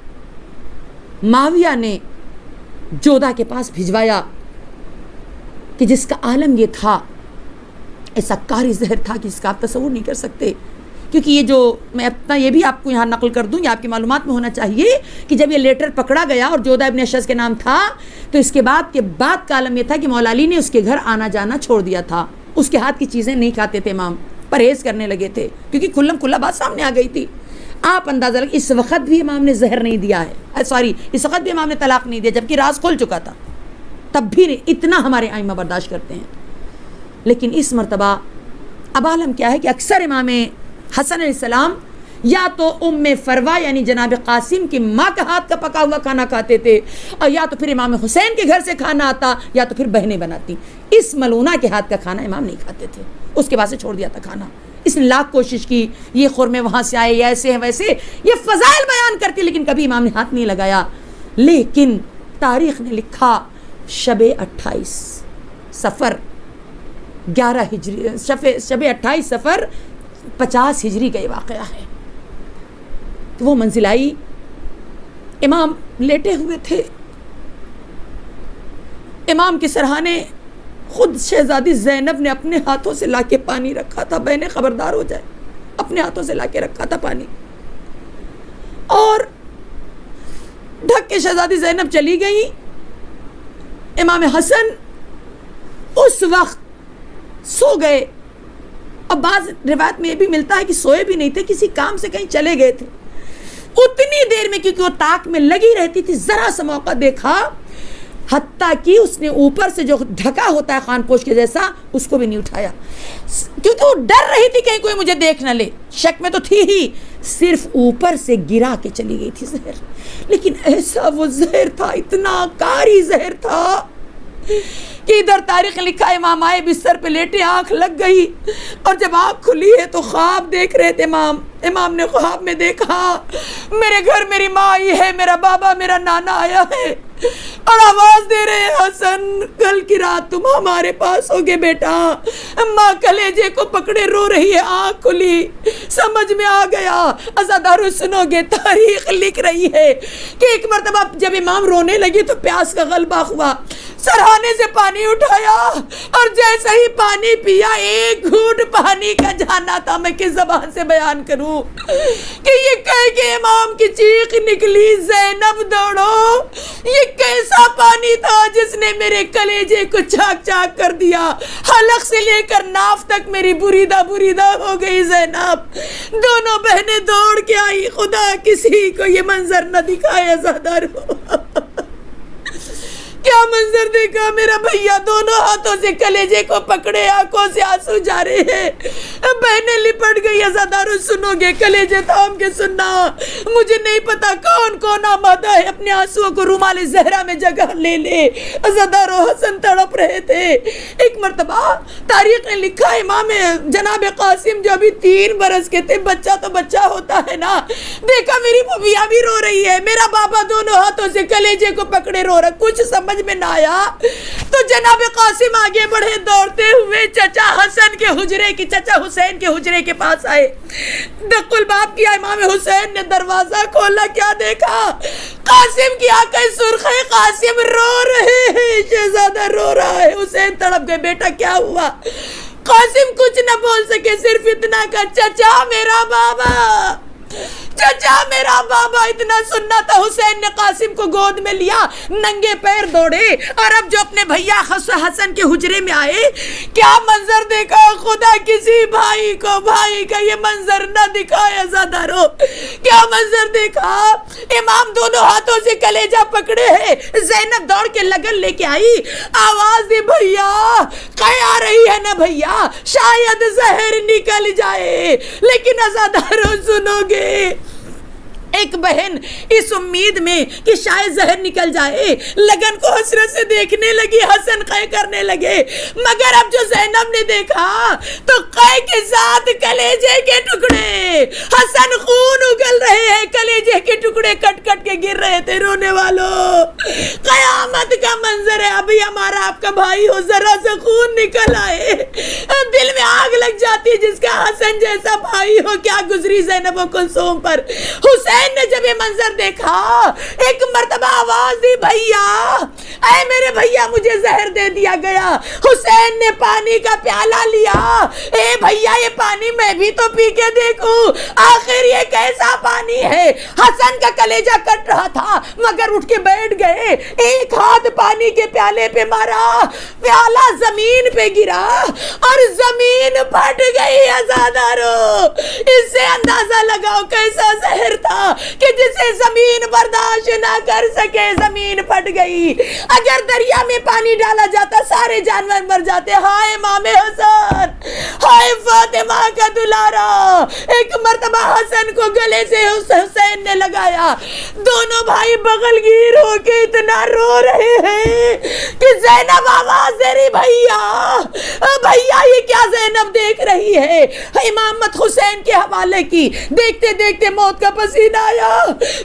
معاویہ نے جودہ کے پاس بھجوایا کہ جس کا عالم یہ تھا، ایسا کاری زہر تھا کہ جس کا آپ تصور نہیں کر سکتے۔ کیونکہ یہ جو میں اپنا یہ بھی آپ کو یہاں نقل کر دوں، یہ آپ کی معلومات میں ہونا چاہیے کہ جب یہ لیٹر پکڑا گیا اور جودہ ابن اشعث کے نام تھا، تو اس کے بعد کا عالم یہ تھا کہ مولا علی نے اس کے گھر آنا جانا چھوڑ دیا تھا، اس کے ہاتھ کی چیزیں نہیں کھاتے تھے، امام پرہیز کرنے لگے تھے، کیونکہ کھلم کھلا بات سامنے آ گئی تھی۔ آپ اندازہ لگے اس وقت بھی امام نے زہر نہیں دیا ہے، اس وقت بھی امام نے طلاق نہیں دیا، جبکہ راز کھل چکا تھا، تب بھی اتنا ہمارے ائمہ برداشت کرتے ہیں۔ لیکن اس مرتبہ اب عالم کیا ہے کہ اکثر امام حسن علیہ السلام یا تو ام فروا یعنی جناب قاسم کی ماں کا ہاتھ کا پکا ہوا کھانا کھاتے تھے، اور یا تو پھر امام حسین کے گھر سے کھانا آتا، یا تو پھر بہنیں بناتی۔ اس ملونہ کے ہاتھ کا کھانا امام نہیں کھاتے تھے، اس کے بعد سے چھوڑ دیا تھا کھانا۔ اس نے لاکھ کوشش کی، یہ خورمے وہاں سے آئے، ایسے ہیں ویسے، یہ فضائل بیان کرتی، لیکن کبھی امام نے ہاتھ نہیں لگایا۔ لیکن تاریخ نے لکھا شب 28 صفر 11 ہجری، شب 28 صفر 50 ہجری کا یہ واقعہ ہے۔ تو وہ منزل آئی، امام لیٹے ہوئے تھے، امام کے سرہانے خود شہزادی زینب نے اپنے ہاتھوں سے لا کے پانی رکھا تھا، بہنیں خبردار ہو جائے، اپنے ہاتھوں سے لا کے رکھا تھا پانی، اور ڈھک کے شہزادی زینب چلی گئی۔ امام حسن اس وقت سو گئے، اور بعض روایت میں یہ بھی ملتا ہے کہ سوئے بھی نہیں تھے، کسی کام سے کہیں چلے گئے تھے۔ اتنی دیر میں کیونکہ وہ تاک میں لگی رہتی تھی، ذرا سا موقع دیکھا، حتیٰ کہ اس نے اوپر سے جو ڈھکا ہوتا ہے خان پوش کے جیسا، اس کو بھی نہیں اٹھایا، کیونکہ وہ ڈر رہی تھی کہیں کوئی مجھے دیکھ نہ لے، شک میں تو تھی ہی، صرف اوپر سے گرا کے چلی گئی تھی زہر۔ لیکن ایسا وہ زہر تھا، اتنا کاری زہر تھا کہ ادھر تاریخ لکھا ہے امام آئے بستر پہ لیٹے، آنکھ لگ گئی، اور جب آنکھ کھلی ہے تو خواب دیکھ رہے تھے امام نے خواب میں دیکھا میرے گھر میری ماں آئی ہے، میرا بابا میرا نانا آیا ہے، اور آواز دے رہے ہیں حسن کل کی رات تم ہمارے پاس ہوگے بیٹا۔ ماں کلیجے کو پکڑے رو رہی ہے، آنکھ کھلی، سمجھ میں آ گیا۔ عزادارو سنو گے، تاریخ لکھ رہی ہے کہ ایک مرتبہ جب امام رونے لگے تو پیاس کا غلبہ ہوا، سرہانے سے پانی اٹھایا، اور جیسا ہی پانی پیا، ایک گھونٹ پانی کا جانا تھا، میں کس زبان سے بیان کروں کہ یہ کہہ کے امام کی چیخ نکلی، زینب دوڑو، یہ کیسا پانی تھا جس نے میرے کلیجے کو چاک چاک کر دیا، حلق سے لے کر ناف تک میری بریدہ ہو گئی زینب۔ دونوں بہنیں دوڑ کے آئی، خدا کسی کو یہ منظر نہ دکھائے عزادارو۔ کیا منظر دیکھا، میرا بھیا دونوں ہاتھوں سے کلیجے کو پکڑے، آنکھوں سے آنسو جا رہے ہیں، بہنیں لپٹ گئی۔ عزادارو سنو گے، کلیجے تھام کے سننا، مجھے نہیں پتا کون کون آمادہ ہے اپنے آنسوؤں کو رومال زہرا میں جگہ لے لے۔ عزادارو حسن تڑپ رہے تھے۔ ایک مرتبہ تاریخ نے لکھا امام جناب قاسم جو ابھی 3 برس کے تھے، بچہ تو بچہ ہوتا ہے نا، دیکھا میری بھوبیا بھی رو رہی ہے، میرا بابا دونوں ہاتھوں سے کلیجے کو پکڑے رو رہا، کچھ سمجھ میں نہ آیا تو جناب قاسم آگے بڑھے دوڑتے ہوئے چچا حسن کے حجرے کی، چچا حسین کے حجرے کے پاس آئے، دق الباب کیا، امام حسین نے دروازہ کھولا، کیا دیکھا، قاسم کی آنکھیں سرخ ہیں، قاسم رو رہے ہیں، شہزادہ رو رہا ہے۔ حسین تڑپ گئے، بیٹا کیا ہوا؟ قاسم کچھ نہ بول سکے، صرف اتنا کہ چچا میرا بابا، چچا میرا بابا، اتنا سننا تھا۔ حسین نے قاسم کو گود میں لیا، ننگے پیر دوڑے، اور اب جو اپنے بھیا حسن کے حجرے میں آئے، کیا منظر دیکھا، خدا کسی بھائی کو بھائی کا یہ منظر نہ دکھائے عزادارو۔ کیا منظر دیکھا، امام دونوں ہاتھوں سے کلیجہ پکڑے ہیں، زینب دوڑ کے لگن لے کے آئی، آواز دی بھیا قے آ رہی ہے نا بھیا، شاید زہر نکل جائے۔ لیکن عزادارو سنو گے، ایک بہن اس امید میں کہ شاید زہر نکل جائے لگن کو حسرت سے دیکھنے لگی، حسن قے کرنے لگے، مگر اب جو زینب نے دیکھا تو قے کے ساتھ کلیجے کے ٹکڑے، حسن خون اگل رہے ہیں، کلیجے کے ٹکڑے کٹ کٹ کے گر رہے تھے۔ رونے والوں، قیامت کا منظر ہے، ابھی ہمارا آپ کا بھائی ہو، ذرا سے خون نکل آئے دل میں آگ لگ جاتی ہے، جس کا حسن جیسا بھائی ہو۔ کیا گزری زینب و کلثوم پر۔ حسین نے جب یہ منظر دیکھا ایک مرتبہ آواز دی، بھیا، اے میرے بھیا، مجھے زہر دے دیا گیا۔ حسین نے پانی کا پیالہ لیا، اے بھیا یہ پانی میں بھی تو پی کے دیکھوں، آخر یہ کیسا پانی ہے۔ حسن کا کلیجہ کٹ رہا تھا مگر اٹھ کے بیٹھ گئے، ایک ہاتھ پانی کے پیالے پہ مارا، پیالہ زمین پہ گرا اور زمین پھٹ گئی۔ عزادارو، اس سے اندازہ لگاؤ کیسا زہر تھا کہ جسے زمین برداشت نہ کر سکے، زمین پھٹ گئی۔ اگر دریا میں پانی ڈالا جاتا سارے جانور مر جاتے۔ ہائے امام حسن، ہائے فاطمہ کا دلارا۔ ایک مرتبہ حسن کو گلے سے حسین نے لگایا، دونوں بھائی بغل گیر ہو کے اتنا رو رہے ہیں کہ زینب آواز دے رہی، بھیا بھیا یہ کیا زینب دیکھ رہی ہے۔ امامت حسین کے حوالے کی، دیکھتے دیکھتے موت کا پسینہ آیا،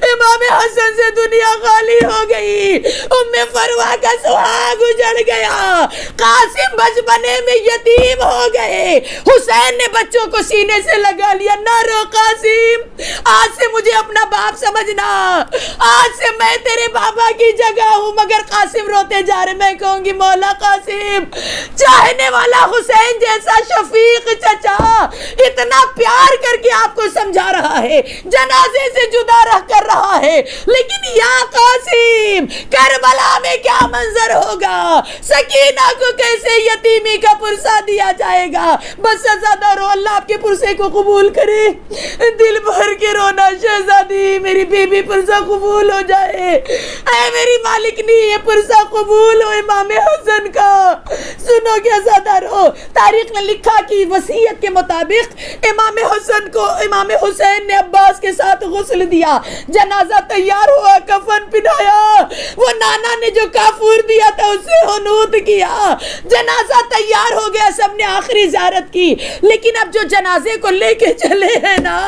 امام حسن سے دنیا خالی ہو گئی، ام فروہ کا سہاگ اجڑ گیا، قاسم بچپنے میں یتیم ہو گئے۔ حسین نے بچوں کو سینے سے لگا لیا، نہ رو قاسم، آج سے مجھے اپنا باپ سمجھنا، آج سے میں تیرے بابا کی جگہ ہوں۔ مگر قاسم روتے جا رہے، میں کہوں گی مولا قاسم، چاہنے والا حسین جیسا شفیق چچا اتنا پیار کر کے آپ کو سمجھا رہا ہے، جنازے سے جدا رہ کر رہا ہے، لیکن یا قاسم کربلا میں کیا منظر ہوگا، سکینہ کو کیسے یتیمی کا پرسہ دیا جائے گا۔ بس عزادارو، اللہ آپ کے پرسے کو قبول کرے، دل بھر کے رونا شہزادی، میری بیوی پرسہ قبول ہو جائے، اے میری مالکنی یہ پرسہ قبول ہو امام حسن کا۔ سنو گے عزادارو، تاریخ نے لکھا کہ وصیت کے مطابق امام حسن کو امام حسین نے عباس کے ساتھ غسل دیا، جنازہ تیار ہوا، کفن پہنایا، وہ نانا نے جو کافور دیا تھا اس سے حنوط کیا، جنازہ تیار ہو گیا، سب نے آخری زیارت کی۔ لیکن اب جو جنازے کو لے کے چلے ہیں نا،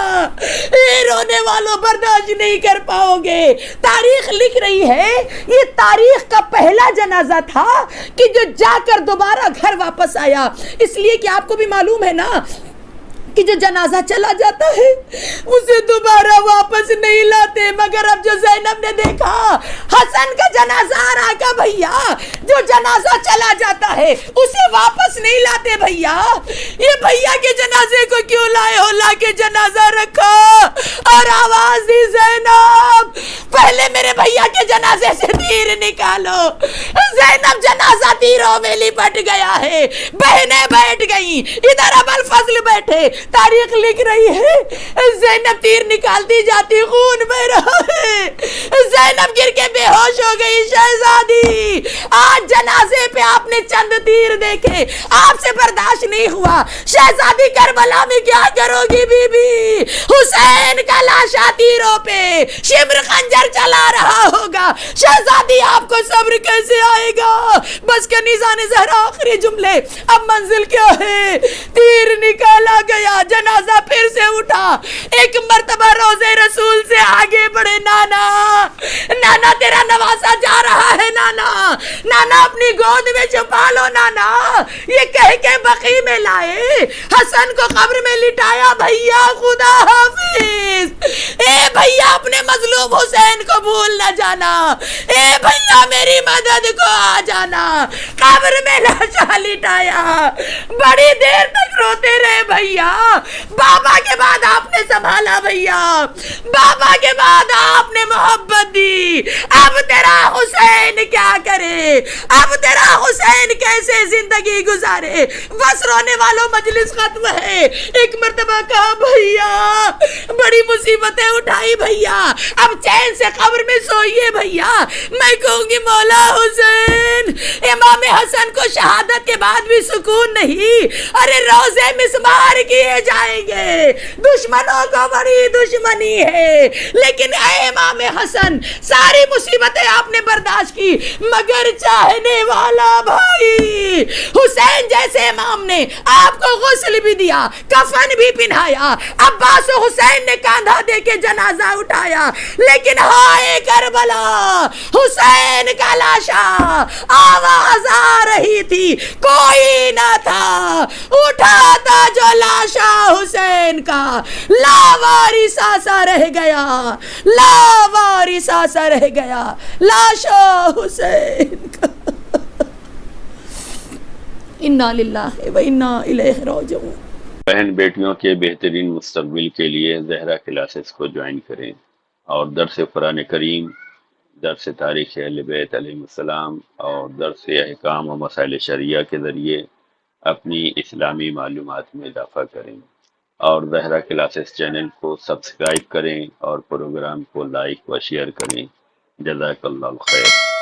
اے رونے والوں برداشت نہیں کر پاؤ گے۔ تاریخ لکھ رہی ہے یہ تاریخ کا پہلا جنازہ تھا کہ جو جا کر دوبارہ گھر واپس آیا، اس لیے کہ آپ کو بھی معلوم ہے نا کہ جو جنازہ چلا جاتا ہے اسے دوبارہ واپس نہیں لاتے۔ مگر اب جو زینب نے دیکھا حسن کا جنازہ آ رہا، کا بھیا جو جنازہ چلا جاتا ہے اسے واپس نہیں لاتے، بھیا یہ بھیا کے جنازے کو کیوں لائے ہو، لا کے جنازہ رکھا اور آواز دی، زینب پہلے میرے بھیا کے جنازے سے تیر نکالو۔ زینب جنازہ تیروں میں لپٹ گیا ہے، بہنیں بیٹھ گئیں، ادھر ابو الفضل بیٹھے۔ تاریخ لکھ رہی ہے زینب تیر نکالتی جاتی، خون بہ رہا ہے، زینب گر کے بے ہوش ہو گئی۔ شہزادی آج جنازے پہ آپ نے چند تیر دیکھے، آپ سے برداشت نہیں ہوا، شہزادی کربلا میں کیا کرو گی بی بی؟ حسین کا لاشا تیروں پہ شمر خنجر چلا رہا ہوگا، شہزادی آپ کو صبر کیسے آئے گا؟ بس کنیزان زہرا آخری جملے، اب منزل کیا ہے؟ تیر نکالا گیا، جنازہ پھر سے اٹھا، ایک مرتبہ روزے رسول سے آگے بڑھے، نانا نانا تیرا نواسا جا رہا ہے، نانا نانا اپنی گود میں چھپا لو، نانا یہ کہہ کے بقی میں لائے، حسن کو قبر میں لٹایا، بھیا خدا حافظ، اے بھیا اپنے مظلوم حسین کو بھول نہ جانا، اے بھیا میری مدد کو آ جانا۔ قبر میں لاشا لٹایا، بڑی دیر تک روتے رہے بھیا، بابا کے بعد آپ نے سنبھالا، بھیا بابا کے بعد آپ نے محبت دی، اب تیرا حسین کیا کرے، اب تیرا حسین کیسے زندگی گزارے؟ بس رونے والوں مجلس ختم ہے۔ ایک مرتبہ کہا بھیا بڑی مصیبتیں اٹھائی، بھیا اب چین سے قبر میں سوئیے، بھیا میں کہوں گی مولا حسین، امام حسن کو شہادت کے بعد بھی سکون نہیں، ارے رو روزے مسمار کیے جائیں گے، دشمنوں کو بڑی دشمنی ہے، لیکن اے امام حسن ساری مصیبتیں آپ نے برداشت کی، مگر چاہنے والا بھائی حسین جیسے امام نے آپ کو غسل بھی دیا، کفن بھی پہنایا، عباس و حسین نے کاندھا دے کے جنازہ اٹھایا، لیکن ہائے کربلا حسین کا لاشا آواز آ رہی تھی، کوئی نہ تھا، اٹھاتا جو لاشا حسین کا، لاوارثا سا رہ گیا، لاوارثا سا رہ گیا لاشا حسین کا۔ انا للہ و انا الیہ راجعون۔ بہن بیٹیوں کے بہترین مستقبل کے لیے زہرا کلاسز کو جوائن کریں اور درس قرآن کریم، درس تاریخ اہل بیت علیہ السلام اور درس احکام و مسائل شریعہ کے ذریعے اپنی اسلامی معلومات میں اضافہ کریں، اور زہرا کلاسز چینل کو سبسکرائب کریں اور پروگرام کو لائک و شیئر کریں۔ جزاک اللہ خیر۔